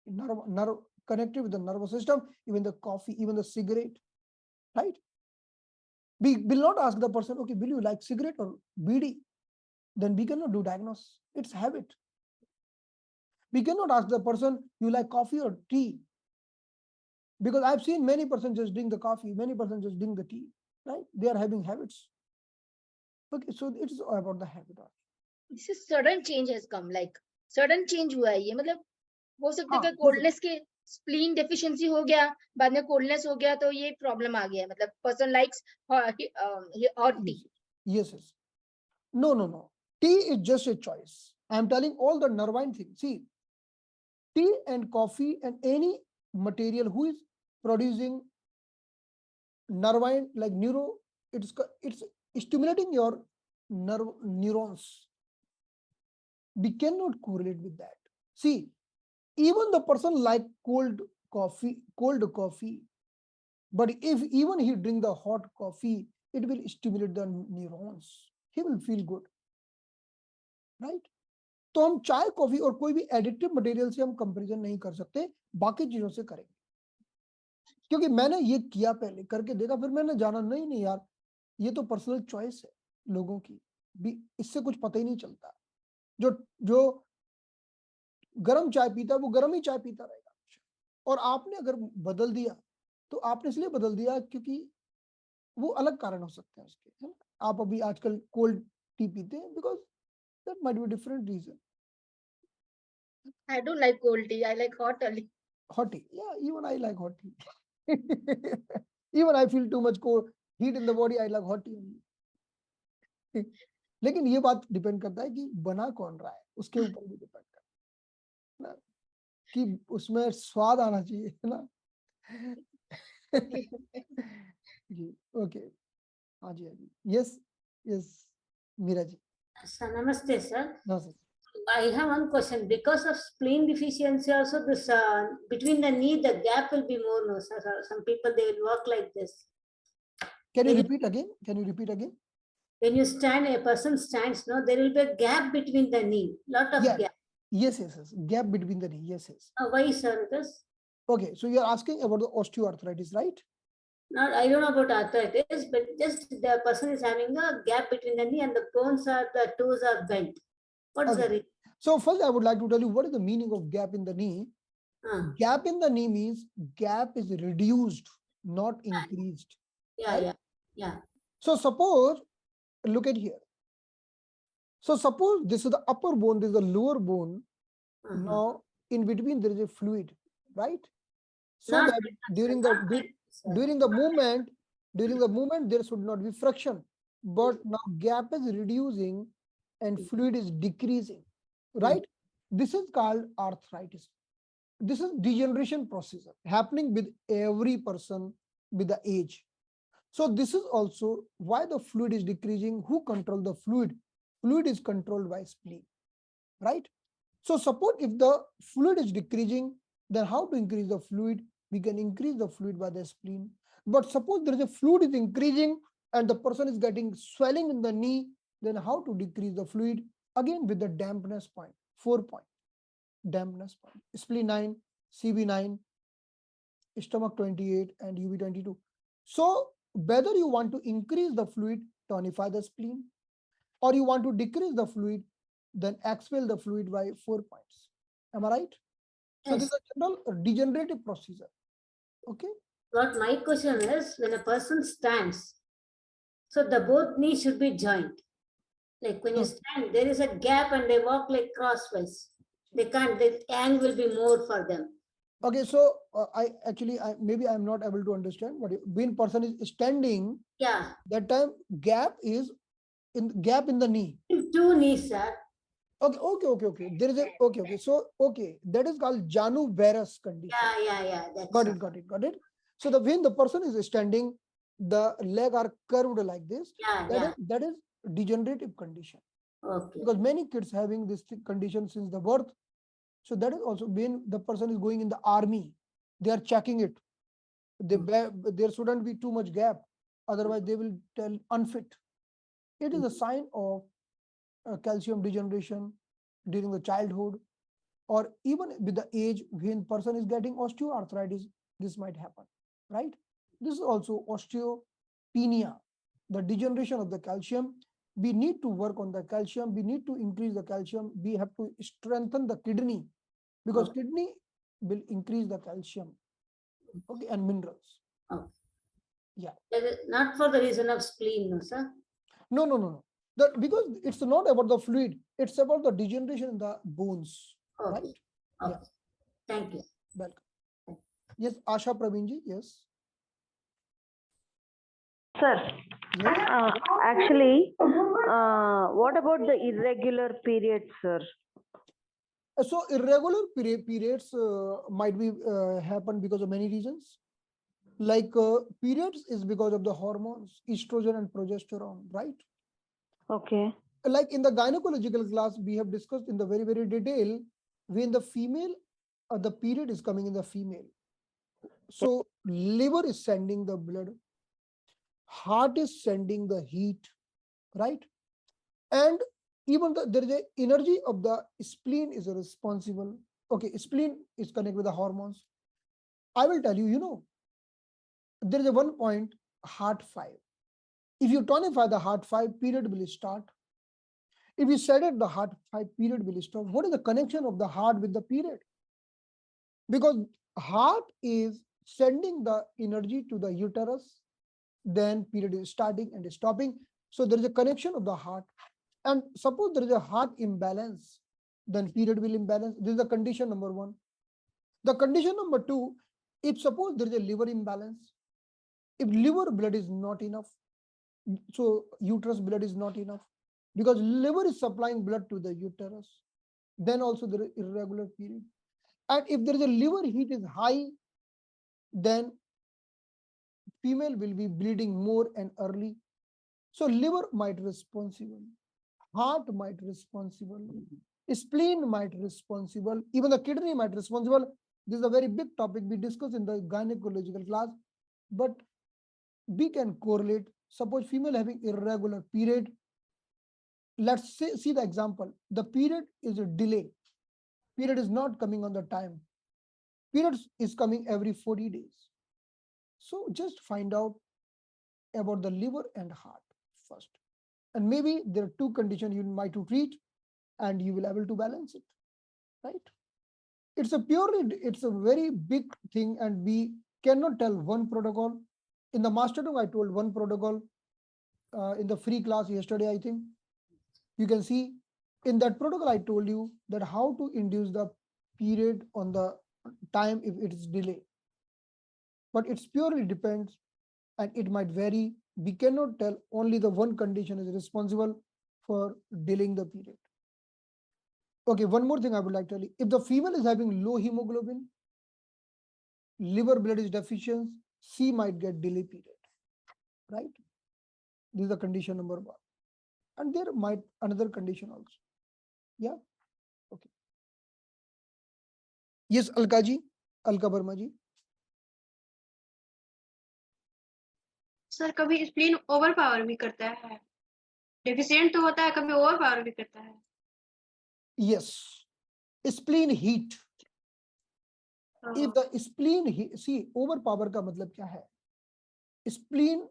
nerve connected with the nervous system, even the coffee, even the cigarette, right? We will not ask the person, okay, will you like cigarette or BD? Then we cannot do diagnose. It's habit. We cannot ask the person, you like coffee or tea? Because I've seen many persons just drink the coffee, many persons just drink the tea, right? They are having habits. Okay, so it's about the habit. This is sudden change has come, like sudden change हुआ है ये, मतलब हो सकता है कि coldness के spleen deficiency हो गया, बाद में कोल्डनेस हो गया, तो ये प्रॉब्लम आ गया, मतलब person likes hot T. Yes, yes. No, no, no. Tea is just a choice. I am telling all the nervine things. See, tea and coffee and any material who is producing nervine like neuro, it's stimulating your neurons. We cannot correlate with that. See, even the person like cold coffee, but if even he drink the hot coffee, it will stimulate the neurons. He will feel good, right? तो हम चाय coffee और कोई भी additive material से हम comparison नहीं कर सकते, बाकी चीजों से करेंगे. क्योंकि मैंने ये किया, पहले करके देखा, फिर मैंने जाना नहीं यार, ये तो पर्सनल चॉइस है लोगों की भी, इससे कुछ पता ही नहीं चलता. जो जो गर्म चाय पीता है वो गर्म ही चाय पीता रहेगा, और आपने अगर बदल दिया तो आपने इसलिए बदल दिया क्योंकि वो अलग कारण हो सकते हैं उसके, है ना. आप अभी आजकल कोल्ड टी पीते हैं because that might be different reason. I don't like cold tea, I like hot only. Hot tea, yeah, even I like hot tea. Even I feel too much cold heat in the body, I like hot tea only. लेकिन ये बात depend करता है कि बना कौन रहा है, उसके ऊपर भी डिपेंड करता है ना, कि उसमें स्वाद आना चाहिए, है ना. जी, ओके. हाँ जी, हाँ जी. Yes, yes, Meera ji. Sir, namaste, sir. हाँ sir. I have one question. Because of spleen deficiency, also this between the knee, the gap will be more. No, sir. Some people they will walk like this. Can you When repeat again? Can you repeat again? when you stand, a person stands. No, there will be a gap between the knee. Lot of Yeah. gap. Yes, yes, yes. Gap between the knee. Yes, yes. Why, sir? This? Okay, so you are asking about the osteoarthritis, right? Not, I don't know about arthritis, but just the person is having a gap between the knee and the bones are, the toes are bent. What is Okay. the reason? So first, I would like to tell you what is the meaning of gap in the knee. Gap in the knee means gap is reduced, not increased. Yeah, right? yeah, yeah. So suppose, look at here. So suppose this is the upper bone, this is the lower bone. Now in between there is a fluid, right? So Not that like that, during sir. the Not like that, sir. during the movement there should not be friction, but now gap is reducing and fluid is decreasing, right? This is called arthritis. This is degeneration process happening with every person with the age. So this is also why the fluid is decreasing. Who control the fluid? Fluid is controlled by spleen, right? So suppose if the fluid is decreasing, then how to increase the fluid? We can increase the fluid by the spleen. But suppose there is a fluid is increasing and the person is getting swelling in the knee, then how to decrease the fluid? Again with the dampness point, 4 point, dampness point, spleen 9, CB9, stomach 28 and UB 22. So whether you want to increase the fluid, tonify the spleen, or you want to decrease the fluid, then expel the fluid by 4 points. Am I right? So this is a general degenerative procedure. Okay. What my question is, when a person stands, so the both knees should be joined. Like when you stand, there is a gap and they walk like crosswise. They can't, the angle will be more for them. Okay, so maybe I'm not able to understand what when person is standing. Yeah. That time gap is gap in the knee. Two knees, sir. Okay. There is a okay. So that is called Janu Barras condition. Yeah. That's Got it. So when the person is standing, the leg are curved like this. That is degenerative condition. Okay. Because many kids having this condition since the birth. So that is also when the person is going in the army, they are checking it. There shouldn't be too much gap, otherwise they will tell unfit. It is a sign of calcium degeneration during the childhood, or even with the age when person is getting osteoarthritis. This might happen, right? This is also osteopenia, the degeneration of the calcium. We need to work on the calcium. We need to increase the calcium. We have to strengthen the kidney, because kidney will increase the calcium, okay, and minerals. Yeah. Not for the reason of spleen, no, sir? No. Because it's not about the fluid, it's about the degeneration in the bones, right? Okay. Thank you. Welcome. Yes, Asha Praveen ji, yes. Sir, Yes. actually, what about the irregular periods, sir? So irregular periods might be happen because of many reasons. Like periods is because of the hormones, estrogen and progesterone, right? Okay. Like in the gynecological class, we have discussed in the very detail, when the female, the period is coming in the female. So liver is sending the blood, heart is sending the heat, right? And even there is a energy of the spleen is responsible. Okay, spleen is connected with the hormones. I will tell you, there is a one point, heart 5. If you tonify the heart 5, period will start. If you sedate the heart 5, period will stop. What is the connection of the heart with the period? Because heart is sending the energy to the uterus, then period is starting and stopping. So there is a connection of the heart. And suppose there is a heart imbalance, then period will imbalance. This is the condition number 1. The condition number 2, if suppose there is a liver imbalance, if liver blood is not enough, so uterus blood is not enough, because liver is supplying blood to the uterus, then also there is irregular period. And if there is a liver heat is high, then female will be bleeding more and early. So liver might responsible, heart might responsible, spleen might responsible, even the kidney might responsible. This is a very big topic we discussed in the gynecological class, but we can correlate. Suppose female having irregular period, let's see the example. The period is a delay. Period is not coming on the time. Period is coming every 40 days. So just find out about the liver and heart first. And maybe there are 2 conditions you might to treat and you will able to balance it, right? It's a very big thing, and we cannot tell one protocol. In the master room, I told one protocol in the free class yesterday, I think. You can see in that protocol, I told you that how to induce the period on the time if it is delay. But it's purely depends, and it might vary. We cannot tell only the one condition is responsible for delaying the period. Okay, one more thing I would like to tell you. If the female is having low hemoglobin, liver blood is deficient, she might get delay period, right? This is the condition number 1. And there might another condition also. Yeah. Okay. Yes, Alka ji, Alka Verma ji. Sir कभी spleen over power भी करता है, deficient तो होता है, कभी over power भी करता है. Yes, spleen heat. If the spleen heat, see, overpower का मतलब क्या है? Spleen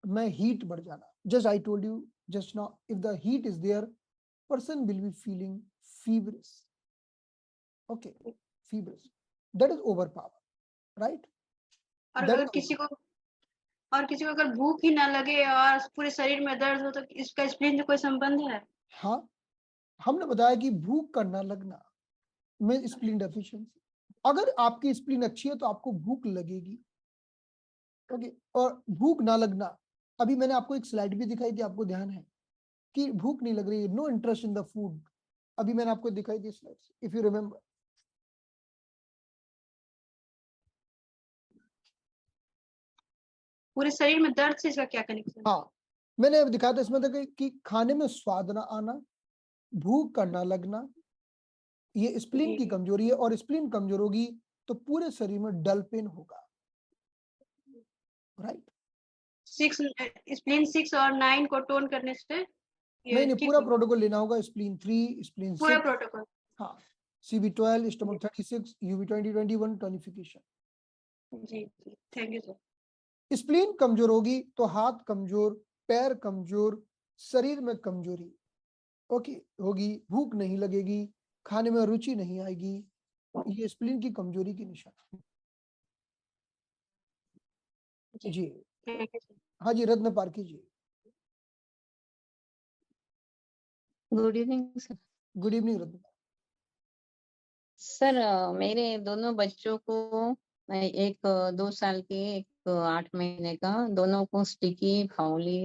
में heat बढ़ जाना. Just I told you just now, if the heat is there, person will be feeling feverish. Okay, feverish. That is overpower, right? और That अगर is किसी को अगर भूख ही ना लगे और पूरे शरीर में दर्द हो तो इसका स्प्लीन से कोई संबंध है? हाँ, हमने बताया कि भूख का ना लगना में स्प्लीन डेफिशिएंसी. अगर आपकी स्प्लीन अच्छी है तो आपको भूख लगेगी. ओके, और भूख ना लगना, अभी मैंने आपको एक स्लाइड भी दिखाई थी, आपको ध्यान है कि भूख नहीं लग रही है, no interest in the food. अभी मैंने आपको दिखाई थी स्लाइड, इफ यू रिमेम्बर. पूरे शरीर में दर्द से इसका क्या कनेक्शन? हाँ, मैंने दिखाया था इसमें था कि खाने में स्वाद ना आना, भूख का ना लगना, ये स्प्लीन की कमजोरी है. और स्प्लीन कमजोर होगी तो पूरे शरीर में डल पेन होगा, राइट? 6 स्प्लीन 6 और 9 को टोन करने से नहीं, पूरा प्रोटोकॉल लेना होगा. स्प्लीन 3, स्प्लीन 6, पूरा प्रोटोकॉल. हाँ, CB12, स्टमक 36, UB20, 21 टोनिफिकेशन. जी, थैंक यू सर. स्प्लीन कमजोर होगी तो हाथ कमजोर, पैर कमजोर, शरीर में कमजोरी ओके होगी, भूख नहीं लगेगी, खाने में रुचि नहीं आएगी. ये स्प्लीन की कमजोरी की निशान. जी, हाँ जी, Ratan Parki ji. Good evening sir. Good evening Ratan. Sir मेरे दोनों बच्चों को नहीं, एक 2 साल की, एक 8 महीने का, दोनों को स्टिकी फाउली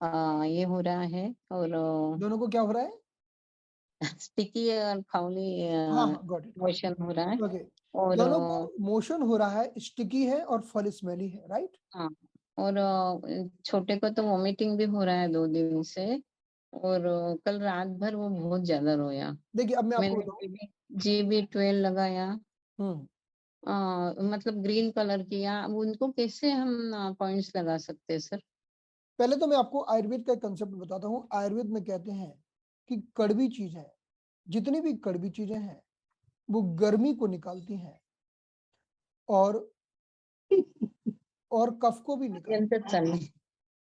ये हो रहा है। और दोनों को क्या हो रहा है? स्टिकी और फाउली हाँ हाँ, गॉट इट। मोशन हो रहा है। ओके, और दोनों को मोशन हो रहा है, स्टिकी है और फल स्मेली है, राइट? हाँ, और छोटे को तो वॉमिटिंग भी हो रहा है 2 दिन से। और कल रात भर वो बहुत ज्यादा रोया। देखिए अब मैं आपको मैंने बताऊं। GB12 लगाया, हम्म मतलब ग्रीन कलर किया। अब उनको कैसे हम पॉइंट्स लगा सकते हैं सर? पहले तो मैं आपको आयुर्वेद का कंसेप्ट बताता हूँ। आयुर्वेद में कहते हैं कि कड़वी चीज है, जितनी भी कड़वी चीजें हैं वो गर्मी को निकालती हैं और कफ को भी निकालती ఎంత చల్లి है।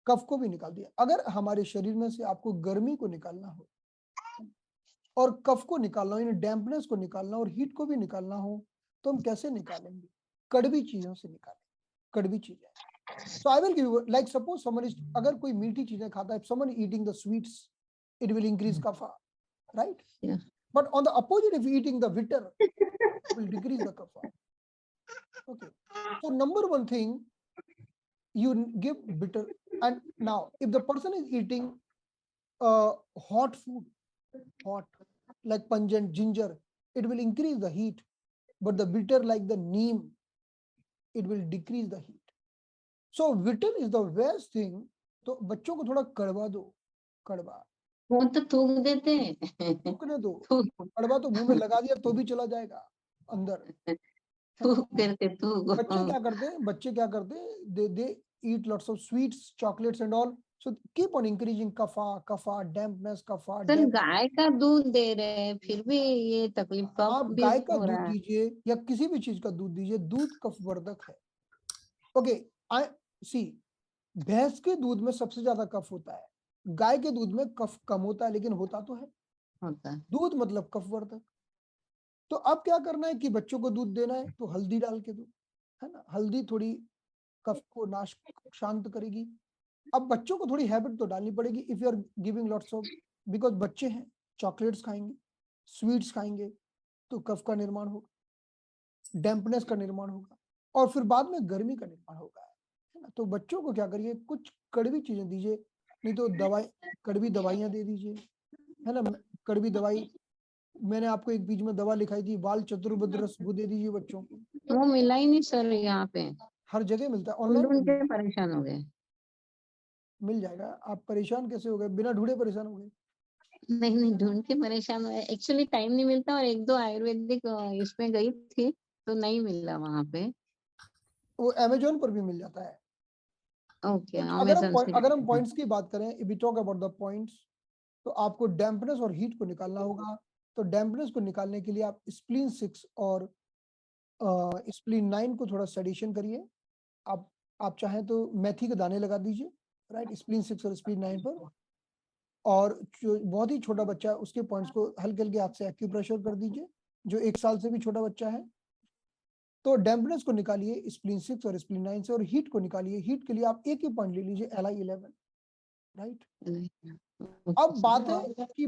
कफ को भी निकालती है। अगर हमारे शरीर में से आपको गर्मी को निकालना हो और कफ को निकालना हो, यानी डैम्पनेस को निकालना और हीट को भी निकालना हो, तो हम कैसे निकालेंगे? कड़वी चीजों से निकालें, कड़वी चीजें। So I will give you, like suppose someone is, अगर कोई मीठी चीजें खाता है, if someone eating the sweets, it will increase kapha, right? Yeah. But on the opposite, if eating the bitter, it will decrease the kapha. Okay. So number one thing, you give bitter. And now, if the person is eating hot food, hot, like pungent ginger, it will increase the heat. But the bitter, like the neem, it will decrease the heat. So bitter is the best thing. तो बच्चों को थोड़ा कड़वा दो, कड़वा वो तो थूक देते हैं। थूकने दो। थूक कड़वा तो मुंह में लगा दिया तो भी चला जाएगा अंदर। थूक करके थूक। बच्चे क्या करते हैं? बच्चे क्या करते हैं? दे eat lots of sweets, chocolates and all. So keep on increasing kapha, dampness, kapha, sir damp. गाय का दूध दे रहे हैं फिर भी ये तकलीफ कफ आप भी गाय का हो दूध रहा है। दीजिए या किसी भी चीज का दूध दीजिए, दूध कफवर्धक है। ओके, आई सी, भैंस के दूध में सबसे ज्यादा कफ होता है, गाय के दूध में कफ कम होता है, लेकिन होता तो है। होता है। दूध मतलब कफवर्धक। तो अब क्या करना है कि बच्चों को दूध देना है तो हल्दी डाल के दो, है ना? हल्दी थोड़ी कफ को शांत करेगी। अब बच्चों को थोड़ी हैबिट तो डालनी पड़ेगी। If you are giving lots of, because बच्चे हैं, चॉकलेट्स खाएंगे, स्वीट्स खाएंगे, तो कफ का निर्माण होगा, डैम्पनेस का निर्माण होगा और फिर बाद में गर्मी का निर्माण होगा, है ना? तो बच्चों को क्या करिए, कुछ कड़वी चीजें दीजिए, नहीं तो दवाई, कड़वी दवाइयां दे दीजिए, है ना? कड़वी दवाई, मैंने आपको एक बीच में दवा लिखाई थी, बाल चतुर्भुज रस, वो दे दीजिए बच्चों को। वो मिला ही नहीं सर यहाँ पे। हर जगह मिलता है, ढूंढ ऑनलाइन के परेशान हो गए। मिल जाएगा। आप परेशान कैसे हो गए? बिना ढूंढे परेशान हो गए? नहीं नहीं, ढूंढ के परेशान हुए। एक्चुअली टाइम नहीं मिलता और 1-2 आयुर्वेदिक इसमें गई थी तो नहीं मिला वहां पे। वो अमेजोन पर भी मिल जाता है। ओके, तो अमेज़न से। अगर हम पॉइंट्स की बात करें, if we talk about the points, तो आपको डैम्पनेस और हीट को निकालना होगा। तो डैम्पनेस को निकालने के लिए आप स्प्लीन 6 और स्प्लीन 9 को थोड़ा सेडिशन करिए। आप चाहें तो मेथी के दाने लगा दीजिए, राइट, स्प्लीन 6 और स्प्लीन 9 पर। और जो बहुत ही छोटा बच्चा है उसके पॉइंट्स को हल्के हल्के हाथ से एक्यूप्रेशर कर दीजिए, जो 1 साल से भी छोटा बच्चा है। तो डैम्पनेस को निकालिए स्प्लीन 6 और स्प्लीन 9 से, और हीट को निकालिए। हीट के लिए आप एक ही पॉइंट ले लीजिए, Li11, राइट। अब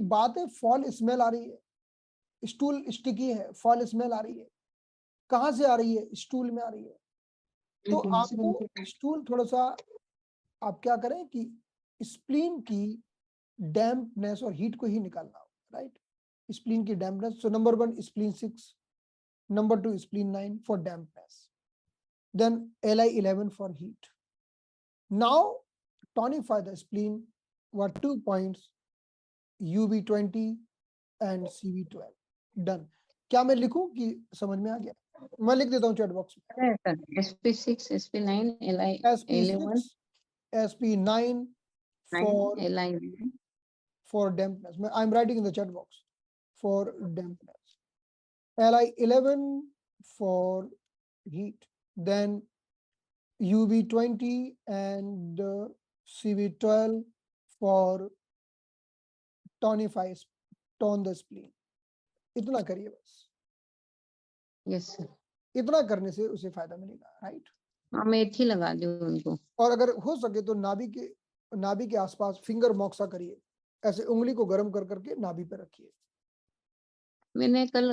बात है फॉल स्मेल आ रही है, स्टूल स्टिकी है, फॉल स्मेल आ रही है। कहाँ से आ रही है? स्टूल में आ रही है। तो आपको स्टूल थोड़ा सा, आप क्या करें कि स्प्लीन की डैम्पनेस और हीट को ही निकालना हो, राइट। स्प्लीन की dampness, so number 1 spleen 6, number 2 spleen 9 for dampness, then Li11 for heat. Now tonify the spleen were 2 points, UB20 and CV12. Done. क्या मैं लिखूं कि समझ में आ गया? मैं लिख देता हूं चैट बॉक्स में। SP6, SP9, Li11, SP9 for dampness. I'm writing in the chat box for dampness. Li11 for heat, then UB20 and CV12 for tonify, tone the spleen. इतना करिए बस। Yes sir. इतना करने से उसे फायदा मिलेगा, राइट। हाँ, मेथी लगा दी उनको। और अगर हो सके तो नाभि के आसपास फिंगर मॉक्सा करिए, ऐसे उंगली को गर्म कर करके नाभि पे रखिए। मैंने कल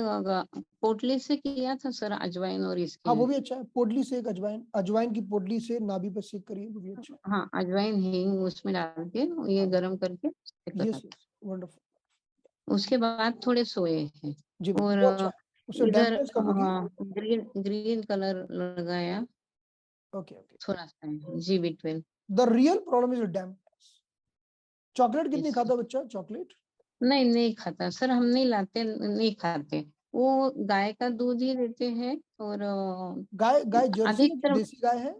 पोटली से किया था सर, अजवाइन और इसके। हाँ वो भी अच्छा है, पोटली से एक अजवाइन, अजवाइन की पोटली से नाभि पर सेक करिए, वो भी अच्छा है। हाँ, अजवाइन हींग उसमें डाल के ये गरम करके यस यस, वंडरफुल। उसके बाद थोड़े सोए हैं। जी और वो अच्छा है, उससे इधर डैम्पनेस कम होगी। ग्रीन ग्रीन कलर लगाया ओके ओके। थोड़ा सा, GB12। The real problem is dampness. Chocolate कितनी खाता बच्चा, चॉकलेट? नहीं, नहीं खाता सर, हम नहीं लाते, नहीं खाते। वो गाय का दूध ही देते हैं। और गाय गाय जर्सी है कि अधिकतर देसी गाय है?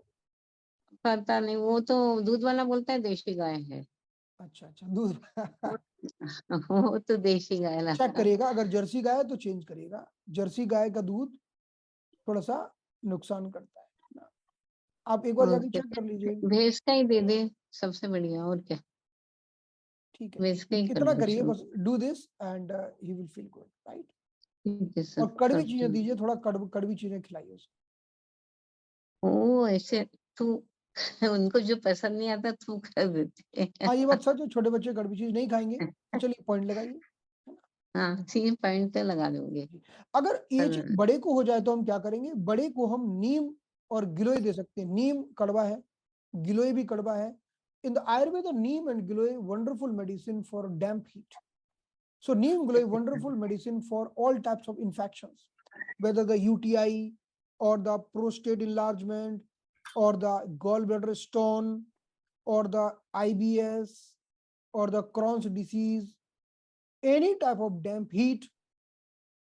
पता नहीं, वो तो दूध वाला बोलता है देशी गाय है। अच्छा अच्छा, दूध वो तो देशी गाय चेक लाता। करिएगा, अगर जर्सी गाय है तो चेंज करिएगा। जर्सी गाय का दूध थोड़ा सा नुकसान करता है ना। आप एक बार जाके ओके, चेक कर लीजिए। भैंस का ही दे दे, सबसे बढ़िया। और क्या, ठीक है, भैंस का ही कर इतना करिए दीजिए। बस, do this and he will feel good, right. ठीक है सर, और कड़वी करती चीजें हूँ। दीजिए, थोड़ा कड़वी चीजें खिलाइए उसको। ओ ऐसे तू उनको जो पसंद नहीं आता तू कर देती है। हाँ ये बात सच है, छोटे बच्चे कड़वी चीज नहीं खाएंगे। चलिए पॉइंट लगाइए। हाँ, 3 पॉइंट तो लगा दूंगी। अगर एज पर बड़े को हो जाए तो हम क्या करेंगे, बड़े को हम नीम और गिलोय दे सकते हैं। नीम कड़वा है, गिलोय भी कड़वा है। In the Ayurveda Neem and giloy wonderful medicine for damp heat. So neem giloy wonderful medicine for all types of infections, whether the UTI or the prostate enlargement or the gallbladder stone or the IBS or the Crohn's disease, any type of damp heat,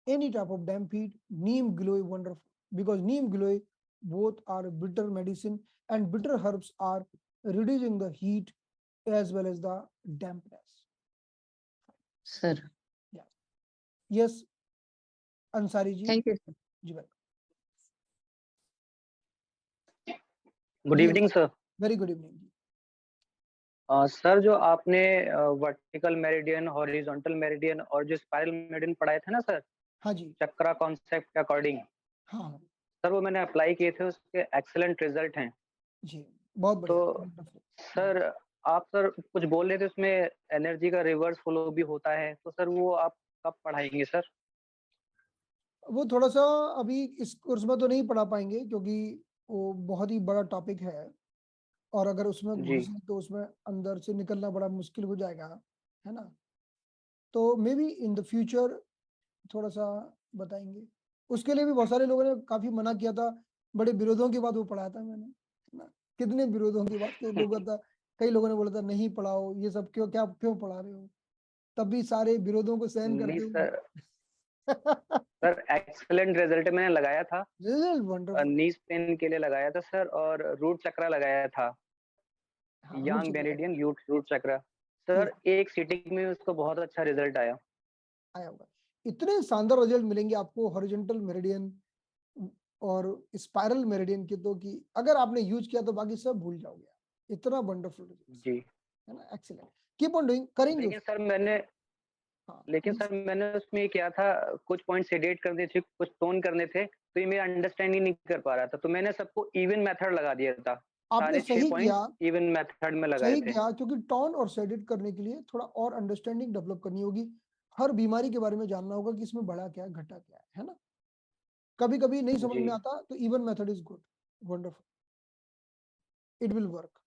neem giloy wonderful, because neem giloy both are bitter medicine and bitter herbs are reducing the heat as well as the dampness. Sir, Yes, Ansari ji. Thank you sir. जी भाई। Good जी evening sir. Very good evening जी। Sir जो आपने vertical meridian, horizontal meridian और जो spiral meridian पढ़ाए थे ना सर, हाँ जी। चक्रा कॉन्सेप्ट के अकॉर्डिंग, हाँ सर वो मैंने अप्लाई किए थे, उसके एक्सीलेंट रिजल्ट हैं। जी, बहुत तो बढ़िया। सर आप सर कुछ बोल रहे थे उसमें एनर्जी का रिवर्स फ्लो भी होता है, तो सर वो आप कब पढ़ाएंगे सर? वो थोड़ा सा अभी इस कोर्स में तो नहीं पढ़ा पाएंगे क्योंकि वो बहुत ही बड़ा टॉपिक है, और अगर उसमें जी घुसे तो उसमें अंदर से निकलना बड़ा मुश्किल हो जाएगा, है ना। तो may be in the future थोड़ा सा बताएंगे। उसके लिए भी बहुत सारे लोगों ने काफी मना किया था, बड़े विरोधों के बाद वो पढ़ाया था मैंने, है ना। कितने विरोधों की बात, कई लोगों ने बोला था नहीं पढ़ाओ ये सब, क्यों पढ़ा रहे हो। तब भी सारे विरोधों को सहन नहीं करते हुए सर, सर एक्सीलेंट रिजल्ट मैंने लगाया था, रिजल्ट वंडरफुल। नीज पेन के लिए लगाया था सर, और रूट चक्रा लगाया था, हाँ रूट यांग चक्कर मेरिडियन रूट चक्रा। सर एक सीटिंग में उसको बहुत अच्छा रिजल्ट आया। आया होगा। इतने शानदार रिजल्ट मिलेंगे आपको हॉरिजॉन्टल मेरिडियन और स्पाइरल मेरिडियन के, तो कि अगर आपने यूज किया तो बाकी सब भूल जाओगे। इतना वंडरफुल रिजल्ट जी है ना। एक्सीलेंट, कीप ऑन डूइंग, करेंगे लेकिन उसको। सर मैंने हाँ लेकिन सर मैंने उसमें ये किया था, कुछ पॉइंट सेडेट करने थे, कुछ टोन करने थे, तो ये मेरा अंडरस्टैंड ही नहीं कर पा रहा था, तो मैंने सबको इवन मेथड लगा दिया था। आपने सारे 6 सही किया, पॉइंट्स इवन मेथड में लगाए थे। क्योंकि टोन और सेडिट करने के लिए थोड़ा और अंडरस्टैंडिंग डेवलप करनी होगी। हर बीमारी के बारे में जानना होगा कि इसमें बढ़ा क्या है घटा क्या है ना। कभी कभी नहीं समझ जी में आता तो even method is good, wonderful, it will work.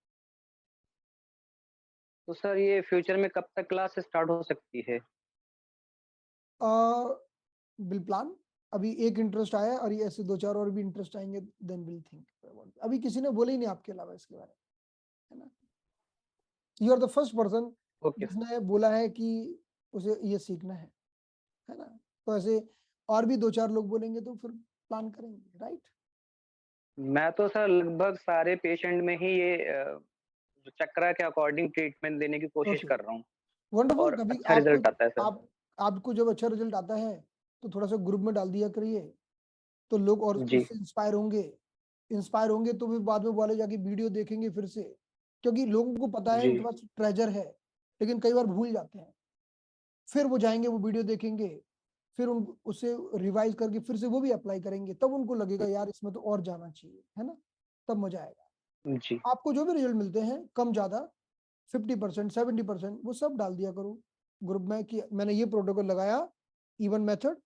तो सर ये फ्यूचर में कब तक क्लास स्टार्ट हो सकती है? Will plan. अभी एक इंटरेस्ट आया और ये ऐसे 2-4 और भी इंटरेस्ट आएंगे, देन विल थिंक। अभी किसी ने बोले ही नहीं आपके अलावा इसके बारे में, है ना। You are the first person okay जिसने बोला है कि उसे ये सीखना है ना। तो ऐसे और भी 2-4 लोग बोलेंगे तो फिर प्लान करेंगे, राइट। मैं तो सर लगभग सारे पेशेंट में ही ये जो चक्रा के अकॉर्डिंग ट्रीटमेंट देने की कोशिश ओके कर रहा हूँ, वंडरफुल। और कभी अच्छा रिजल्ट आता है सर। आपको जब अच्छा रिजल्ट आता है तो थोड़ा सा ग्रुप में डाल दिया करिए, तो लोग और जी उससे इंस्पायर होंगे तो फिर बाद में वाले जाके वीडियो देखेंगे फिर से, क्योंकि लोगों को पता है जी उनके पास ट्रेजर है, लेकिन कई बार भूल जाते हैं। फिर वो जाएंगे, वो वीडियो देखेंगे, फिर उन उसे रिवाइज करके फिर से वो भी अप्लाई करेंगे, तब उनको लगेगा यार इसमें तो और जाना चाहिए, है ना। तब मजा आएगा। जी आपको जो भी रिजल्ट मिलते हैं कम ज्यादा 50% 70% वो सब डाल दिया करो ग्रुप में कि मैंने ये प्रोटोकॉल लगाया, इवन मेथड,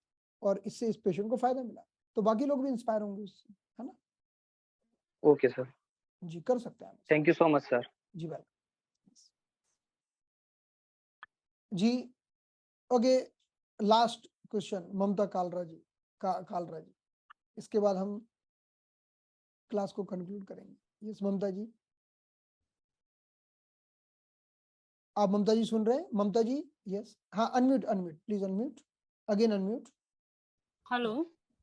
और इससे इस पेशेंट को फायदा मिला, तो बाकी लोग भी इंस्पायर होंगे उससे, है ना? ओके सर, जी, कर सकते हैं आप। Thank you so much sir. जी वेलकम जी। Okay, last question Mamta Kalra ji, Kalra ji, इसके बाद हम क्लास को कंक्लूड करेंगे। यस ममता जी, आप ममता जी सुन रहे हैं? ममता जी यस, हाँ, unmute unmute please, unmute again, unmute. Hello.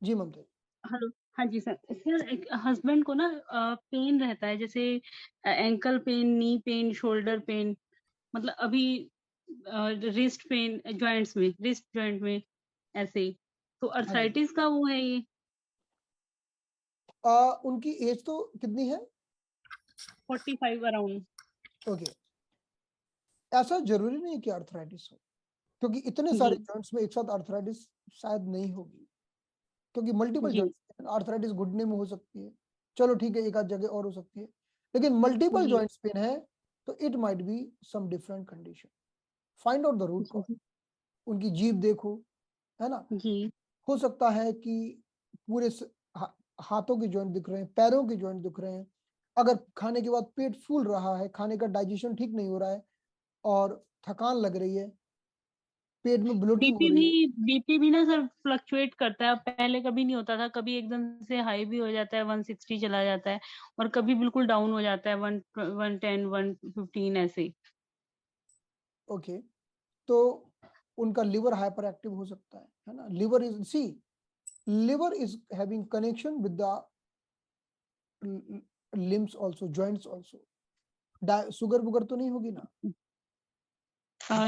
जी ममता जी। हेलो। हाँ जी सर। सर एक हस्बैंड को ना पेन रहता है, जैसे ankle pain, knee pain, shoulder pain, मतलब अभी रिस्ट पेन, जॉइंट्स में, रिस्ट जॉइंट में ऐसे ही, तो हाँ जी। अर्थराइटिस का वो है ये। उनकी एज तो कितनी है? 45 अराउंड। ओके, ऐसा जरूरी नहीं कि अर्थराइटिस हो, क्योंकि इतने सारे जी जॉइंट्स में एक साथ अर्थराइटिस शायद नहीं होगी, क्योंकि मल्टीपल जी जॉइंट्स, अर्थराइटिस घुटने में हो सकती है, चलो ठीक है, एक आध जगह और हो सकती है, लेकिन मल्टीपल जी जॉइंट्स पेन है तो it might be some different condition. Find out the root जी कॉज। उनकी जीभ देखो, है ना? जी। हो सकता है कि पूरे हाथों के जॉइंट दिख रहे हैं, पैरों के जॉइंट दिख रहे हैं, अगर खाने के बाद पेट फूल रहा है, खाने का डाइजेशन ठीक नहीं हो रहा है और थकान लग रही है, पेट में ब्लोटिंग हो रही है। बीपी भी ना सर फ्लक्चुएट करता है, पहले कभी नहीं होता था, कभी एकदम से हाई भी हो जाता है, 160 चला जाता है, और कभी बिल्कुल डाउन हो जाता है, 110, 115 ऐसे ही। ओके, तो उनका लिवर हाइपर एक्टिव हो सकता है ना? Liver is, see, liver is having connection with the limbs also, joints also. Sugar वुगर तो नहीं होगी ना?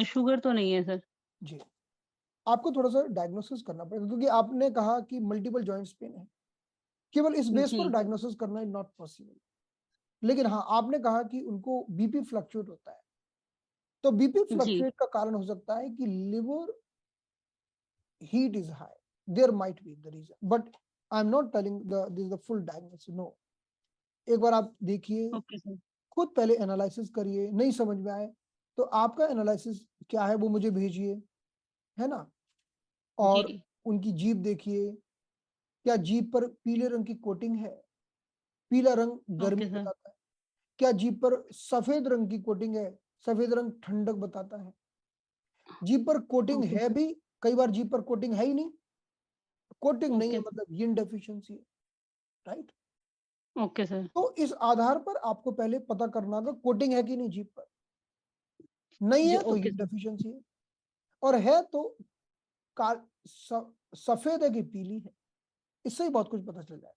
शुगर तो नहीं है सर। जी, आपको थोड़ा सा डायग्नोसिस करना पड़ेगा, क्योंकि आपने कहा कि मल्टीपल जॉइंट्स पेन है, केवल इस बेस पर जी डायग्नोसिस करना इज नॉट पॉसिबल। लेकिन हाँ, आपने कहा कि उनको बीपी फ्लक्चुएट होता है, तो बीपी जी फ्लक्चुएट का कारण हो सकता है कि liver heat is high, there might be the reason, but I'm not telling this is the full diagnosis, no। एक बार आप देखिए, ओके सर। खुद पहले एनालिसिस करिए, नहीं समझ में आए तो आपका एनालिसिस क्या है वो मुझे भेजिए, है ना? और जी उनकी जीभ देखिए, क्या जीभ पर पीले रंग की कोटिंग है? पीला रंग गर्मी ओके सर। बताता है। क्या जीभ पर सफेद रंग की कोटिंग है? सफेद रंग ठंडक बताता है। जीभ पर कोटिंग ओके है भी, कई बार जीभ पर कोटिंग है ही नहीं, कोटिंग नहीं है ओके सर। मतलब यिन डेफिशिएंसी है, राइट? Okay sir. तो इस आधार पर आपको पहले पता करना होगा कोटिंग है कि नहीं जीभ पर। नहीं जी है तो ओके यिन सर। डेफिशिएंसी है, और है तो सफेद है कि पीली है, इससे ही बहुत कुछ पता चल जाएगा।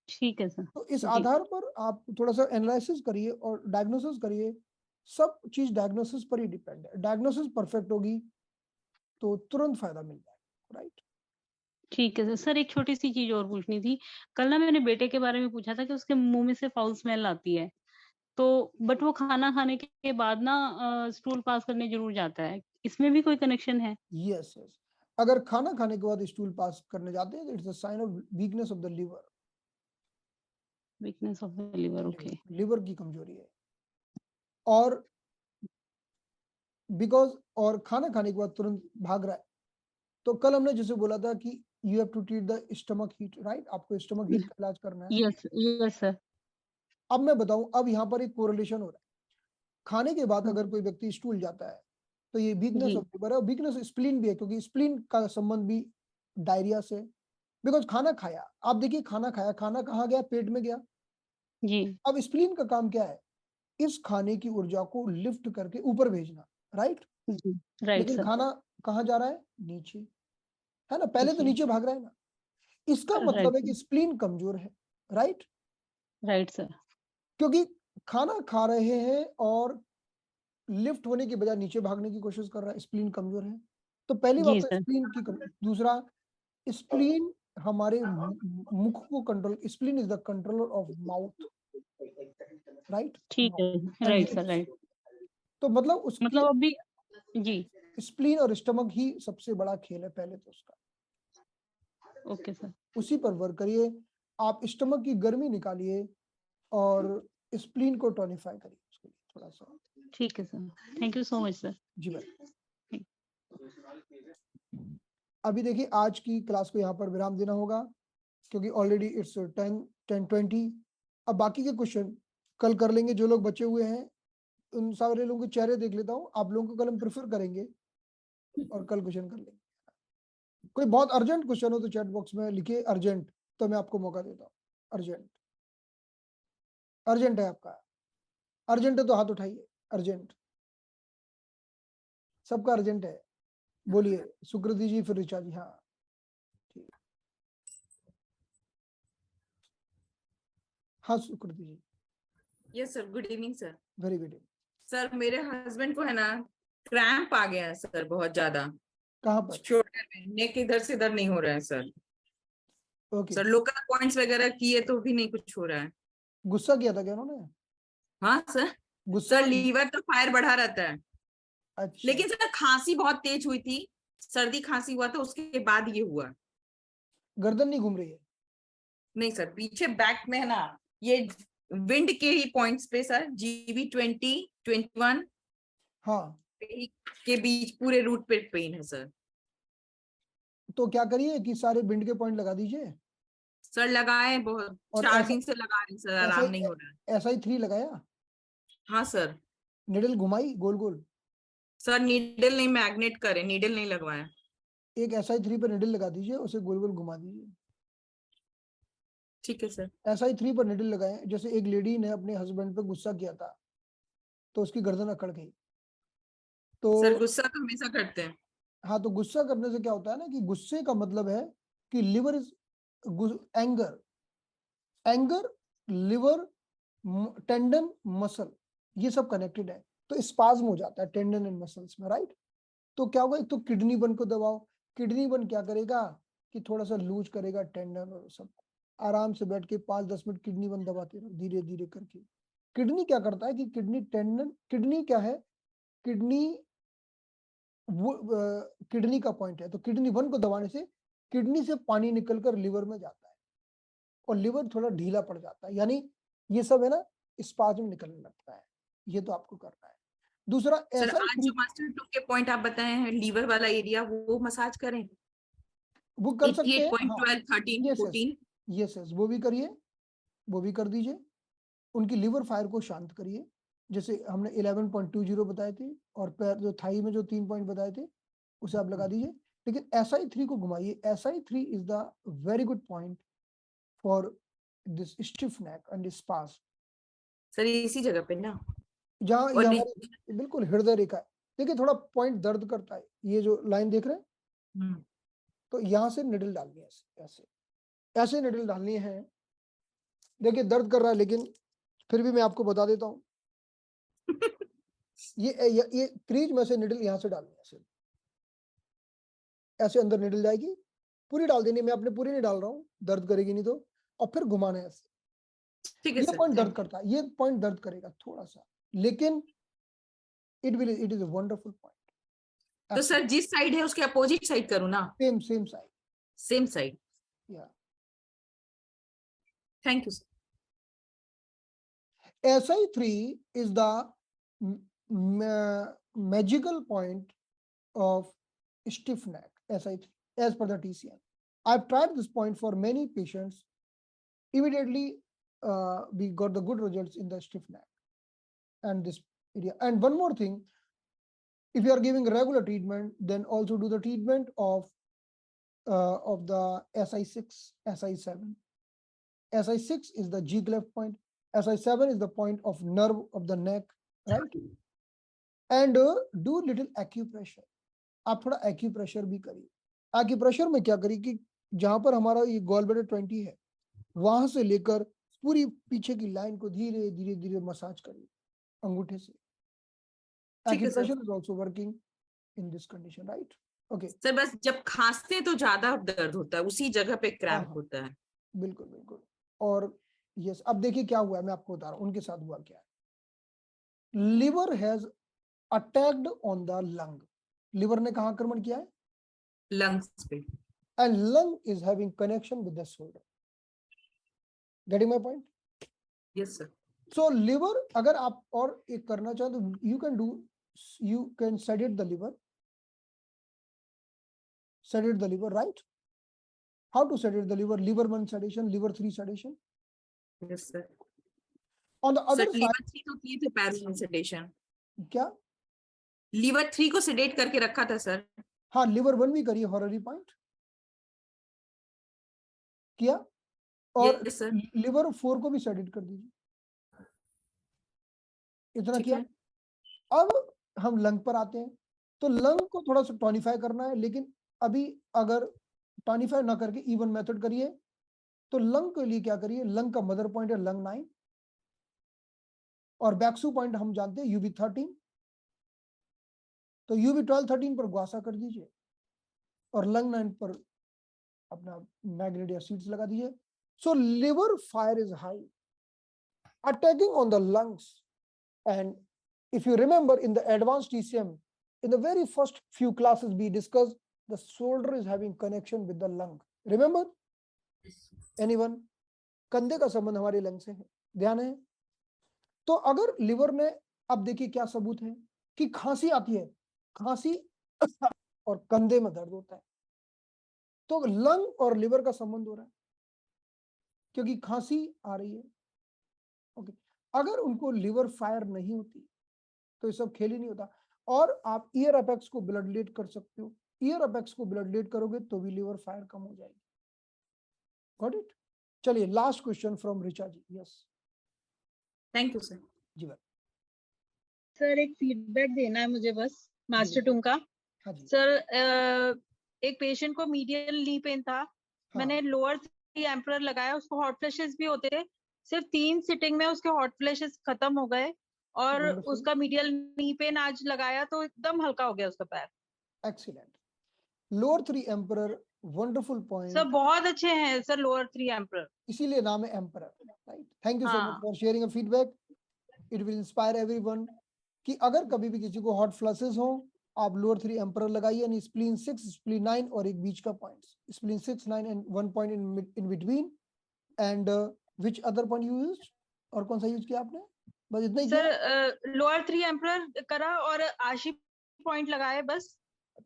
ठीक है सर। तो इस जी आधार पर आप थोड़ा सा एनालिसिस करिए और डायग्नोसिस करिए। सब चीज डायग्नोसिस पर ही डिपेंड है। डायग्नोसिस परफेक्ट होगी तो तुरंत फायदा मिल जाएगा, राइट? ठीक है सर। सर एक छोटी सी चीज और पूछनी थी। कल ना मैंने बेटे के बारे में पूछा था कि उसके मुंह में से फाउल स्मेल आती है, तो बट वो खाना खाने के बाद ना स्टूल पास करने जरूर जाता है, इसमें भी कोई कनेक्शन है? यस यस, अगर खाना खाने के बाद स्टूल पास करने जाते हैं तो it's a sign of weakness of the liver. Weakness of the liver. Okay. Liver की कमजोरी है, और बिकॉज, और खाना खाने के बाद तुरंत भाग रहा है, तो कल हमने जैसे बोला था कि you have to treat the stomach heat, right? आपको स्टमक हीट का इलाज करना है। Yes yes sir. अब मैं बताऊं, अब यहाँ पर एक कोरिलेशन हो रहा है। खाने के बाद अगर कोई व्यक्ति स्टूल जाता है तो ये वीकनेस जी ऑफ लिवर है, वीकनेस स्प्लीन भी है, क्योंकि स्प्लीन का संबंध भी डायरिया से। बिकॉज खाना खाया, आप देखिए, खाना खाया, खाना कहाँ गया? पेट में गया। जी अब स्प्लीन का काम क्या है? इस खाने की ऊर्जा को लिफ्ट करके ऊपर भेजना, राइट? जी। राइट लेकिन सर। खाना कहाँ जा रहा है? नीचे, है ना? पहले तो जी नीचे भाग रहा है ना। इसका मतलब राइट है कि स्प्लीन कमजोर है, राइट? Right sir. क्योंकि खाना खा रहे हैं और लिफ्ट होने के बजाय नीचे भागने की कोशिश कर रहा है, स्प्लीन कमजोर है। तो पहली बात जी तो सर। स्प्लीन की दूसरा, स्प्लीन हमारे मुख को control, spleen is the controller of mouth, right? ठीक है। And right sir. Lips. Right. तो मतलब उसकी मतलब अभी जी। स्प्लीन और स्टमक ही सबसे बड़ा खेल है पहले तो उसका। Okay sir. उसी पर वर्क करिए, आप स्टमक की गर्मी निकालिए और स्प्लीन को टोनिफाई करिए उसके लिए थोड़ा सा। ठीक है सर। Thank you so much sir. जी वेलकम। अभी देखिए आज की क्लास को यहाँ पर विराम देना होगा क्योंकि ऑलरेडी इट्स 10:20। अब बाकी के क्वेश्चन कल कर लेंगे। जो लोग बचे हुए हैं उन सारे लोगों के चेहरे देख लेता हूँ, आप लोगों को कल हम प्रेफर करेंगे और कल क्वेश्चन कर लेंगे। कोई बहुत अर्जेंट क्वेश्चन हो तो चैट बॉक्स में लिखिए अर्जेंट, तो मैं आपको मौका देता हूँ। अर्जेंट, अर्जेंट है आपका, अर्जेंट है तो हाथ उठाइए। अर्जेंट, सबका अर्जेंट है, बोलिए। सुकृति जी, फिर ऋचा जी। हाँ ठीक, हाँ Sukriti ji. Yes sir, good evening sir. Very good. Sir मेरे हस्बैंड को है ना क्रैम्प आ गया है सर, बहुत ज्यादा। कहाँ पर? शोल्डर में, नेक इधर से इधर नहीं हो रहा है sir. Okay. Sir local points वगैरह किए तो भी नहीं कुछ हो रहा है। गुस्सा किया था क्या उन्होंने? हाँ सर। गुस्सा? सर लीवर तो फायर बढ़ा रहता है, अच्छा, लेकिन सर खांसी बहुत तेज हुई थी, सर्दी खांसी हुआ था, उसके बाद ये हुआ। गर्दन नहीं घूम रही है? नहीं सर, पीछे बैक में है ना, ये विंड के ही पॉइंट्स पे सर, GV20, 21 हाँ, के बीच पूरे रूट पे पेन है सर। तो क्या करिए कि सारे बिंड के पॉइंट लगा दीजिए। सर लगाए, बहुत और 4 दिन से लगा रहे सर, ऐसा आराम नहीं हो रहा है। SI3 लगाया? हाँ सर। निडल घुमाई गोल गोल? सर नीडल नहीं, मैग्नेट करे, नीडल नहीं लगवाया। एक SI3 पर निडल लगा दीजिए, उसे गोल गोल घुमा दीजिए। ठीक है सर। SI3 पर निडल लगाए। जैसे एक लेडी ने अपने हस्बैंड पे गुस्सा किया था तो उसकी गर्दन अकड़ गई। तो सर गुस्सा तो हमेशा करते हैं। हाँ, तो गुस्सा करने से क्या होता है ना कि गुस्से का मतलब है कि liver is anger, anger, liver, tendon, muscle, ये सब कनेक्टेड है। तो स्पाज्म हो जाता है टेंडन एंड मसल्स में, राइट? तो क्या होगा, एक तो किडनी बन को दबाओ। किडनी बन क्या करेगा कि थोड़ा सा लूज करेगा टेंडन और सब। आराम से बैठ के 5-10 मिनट किडनी बन दबाते रहो धीरे धीरे करके। किडनी क्या करता है कि किडनी टेंडन, किडनी क्या है, किडनी वो किडनी का पॉइंट है। तो किडनी 1 को दबाने से किडनी से पानी निकलकर लिवर में जाता है और लिवर थोड़ा ढीला पड़ जाता है, यानी ये सब है ना स्पाज्म निकलने लगता है। ये तो आपको करना है। दूसरा सर ऐसा आज जो मास्टर 2 के पॉइंट आप बताए हैं, लीवर वाला एरिया, वो मसाज करें। वो कर सकते हैं। 88.12, 13, यस 14। यस यस, वो भी करिए, वो भी कर दीजिए। उनकी लिवर फायर को शांत करिए। जैसे हमने 11.20 बताए थे, और पैर जो थाई में जो 3 पॉइंट बताए थे उसे आप लगा दीजिए। लेकिन SI3 को घुमाइए। SI3 is the very good point for this stiff neck and spasm. Sir इसी जगह पे ना, जहाँ ये और हमारी बिल्कुल हृदय रेखा है। देखिए थोड़ा पॉइंट दर्द करता है, ये जो लाइन देख रहे हैं, तो यहाँ से निडल डालनी है, ऐसे ऐसे निडल डालनी है। देखिए दर्द कर रहा है, लेकिन फिर भी मैं आपको बता देता हूँ। ये क्रीज में से निडल यहाँ से डालनी है, ऐसे ऐसे अंदर निडल जाएगी, पूरी डाल देनी। मैं अपने पूरी नहीं डाल रहा हूँ, दर्द करेगी नहीं तो। और फिर घुमाना है ऐसे। ठीक है ये सर। पॉइंट दर्द करता है, ये पॉइंट दर्द करेगा थोड़ा सा, लेकिन it is a wonderful point. तो सर जिस साइड है उसके अपोजिट साइड करूँ ना? Same side. Same side. या thank you sir. SI3 is the magical point of stiff neck. SI3 as per the TCM. I've tried this point for many patients. Immediately we got the good results in the stiff neck and this area. And one more thing, if you are giving regular treatment, then also do the treatment of the SI6, SI7. SI6 is the G-cleft point. SI7 is the point of nerve of the neck, right? And do little acupressure. आप थोड़ा acupressure भी करिए। Acupressure में क्या करिए कि जहां पर हमारा ये gallbladder 20 है, वहां से लेकर पूरी पीछे की लाइन को धीरे धीरे धीरे मसाज करिए अंगूठे से। Acupressure is also working in this condition, right? Okay. Sir बस जब खांसते हैं तो ज्यादा दर्द होता है, उसी जगह पे क्रैम्प होता है। बिल्कुल बिल्कुल। और यस, अब देखिए क्या हुआ है, मैं आपको बता रहा हूँ उनके साथ हुआ क्या है। Liver has attacked on the lung. Liver ने कहाँ आक्रमण किया है? लंग्स पे। And lung is having connection with the shoulder. Getting my point? Yes sir. So liver, अगर आप और एक करना चाहें तो you can sedate the liver. sedate the liver, right? How to sedate the liver? Liver 1 sedation, liver 3 sedation. Yes, sir. On the other sir side, liver 3 तो किए थे पैरोलिन सेडेशन, क्या? लीवर 3 को सेडेट करके रखा था सर। हाँ, लिवर 1 भी करिए, हॉररी पॉइंट किया, और यस सर। लिवर 4 को भी सेडेट कर दीजिए, इतना ठीक किया। है। अब हम लंग पर आते हैं, तो लंग को थोड़ा सा टॉनिफाई करना है, लेकिन अभी अगर टॉनिफाई ना करके इवन मेथड करिए, तो लंग के लिए क्या करिए, लंग का मदर पॉइंट है लंग 9, और बैक्सू पॉइंट हम जानते हैं यूबी 13, तो यूबी 12 13 पर ग्वासा कर दीजिए, और लंग 9 पर अपना मैग्नेट या सीड्स लगा दीजिए। So liver fire is high, attacking on the lungs, and if you remember in the advanced TCM, in the very first few classes we discussed the shoulder is having connection with the lung. Remember? Anyone? कंधे का संबंध हमारे lung से है, ध्यान है? तो अगर लिवर में, अब देखिए क्या सबूत है कि खांसी आती है, खांसी और कंधे में दर्द होता है, तो लंग और लिवर का संबंध हो रहा है, क्योंकि खांसी आ रही है। ओके, अगर उनको लिवर फायर नहीं होती तो ये सब खेल ही नहीं होता। और आप ईयर अपेक्स को ब्लड लेट कर सकते हो, ईयर अपेक्स को ब्लड लेट करोगे तो भी लिवर फायर कम हो जाएगी। Got it? चलिए last question from Richa ji. Yes, thank you sir. जी बात। सर एक फीडबैक देना है मुझे बस मास्टर टूम का। हाँ जी। सर एक पेशेंट को मीडियल नी पेन था, मैंने लोअर 3 एम्परर लगाया, उसको हॉट फ्लैशेस भी होते थे, सिर्फ 3 सिटिंग में उसके हॉट फ्लैशेस खत्म हो गए, और Wonderful. उसका मीडियल नी पेन आज लगाया तो एकदम हल्का हो गया उसका पैर। Excellent. Lower 3 emperor, wonderful point. Sir बहुत अच्छे हैं सर लोअर 3 एम्परर, इसीलिए नाम है emperor, right? Thank you so much हाँ। For sharing a feedback. It will inspire everyone कि अगर कभी भी किसी को हॉट फ्लशेस हो, आप लोअर 3 एम्परर लगाइए, यानी स्प्लीन 6, स्प्लीन 9 और एक बीच का points, spleen 6, 9 and 1 point in between. And which other point you used? और कौन सा यूज किया आपने? बस इतना ही किया? सर लोअर 3 एम्परर करा और आशी पॉइंट लगाए बस,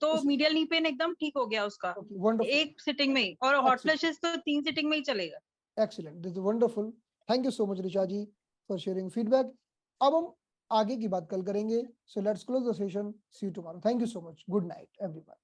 तो मीडियल नी पेन एकदम ठीक हो गया उसका, वंडरफुल, एक सिटिंग में ही, और हॉट फ्लैशेस तो 3 सिटिंग में ही चलेगा। Excellent, this is wonderful. Thank you so much Richa ji for sharing feedback. अब हम आगे की बात कल करेंगे, so let's close the session, see you tomorrow. Thank you so much, good night everyone.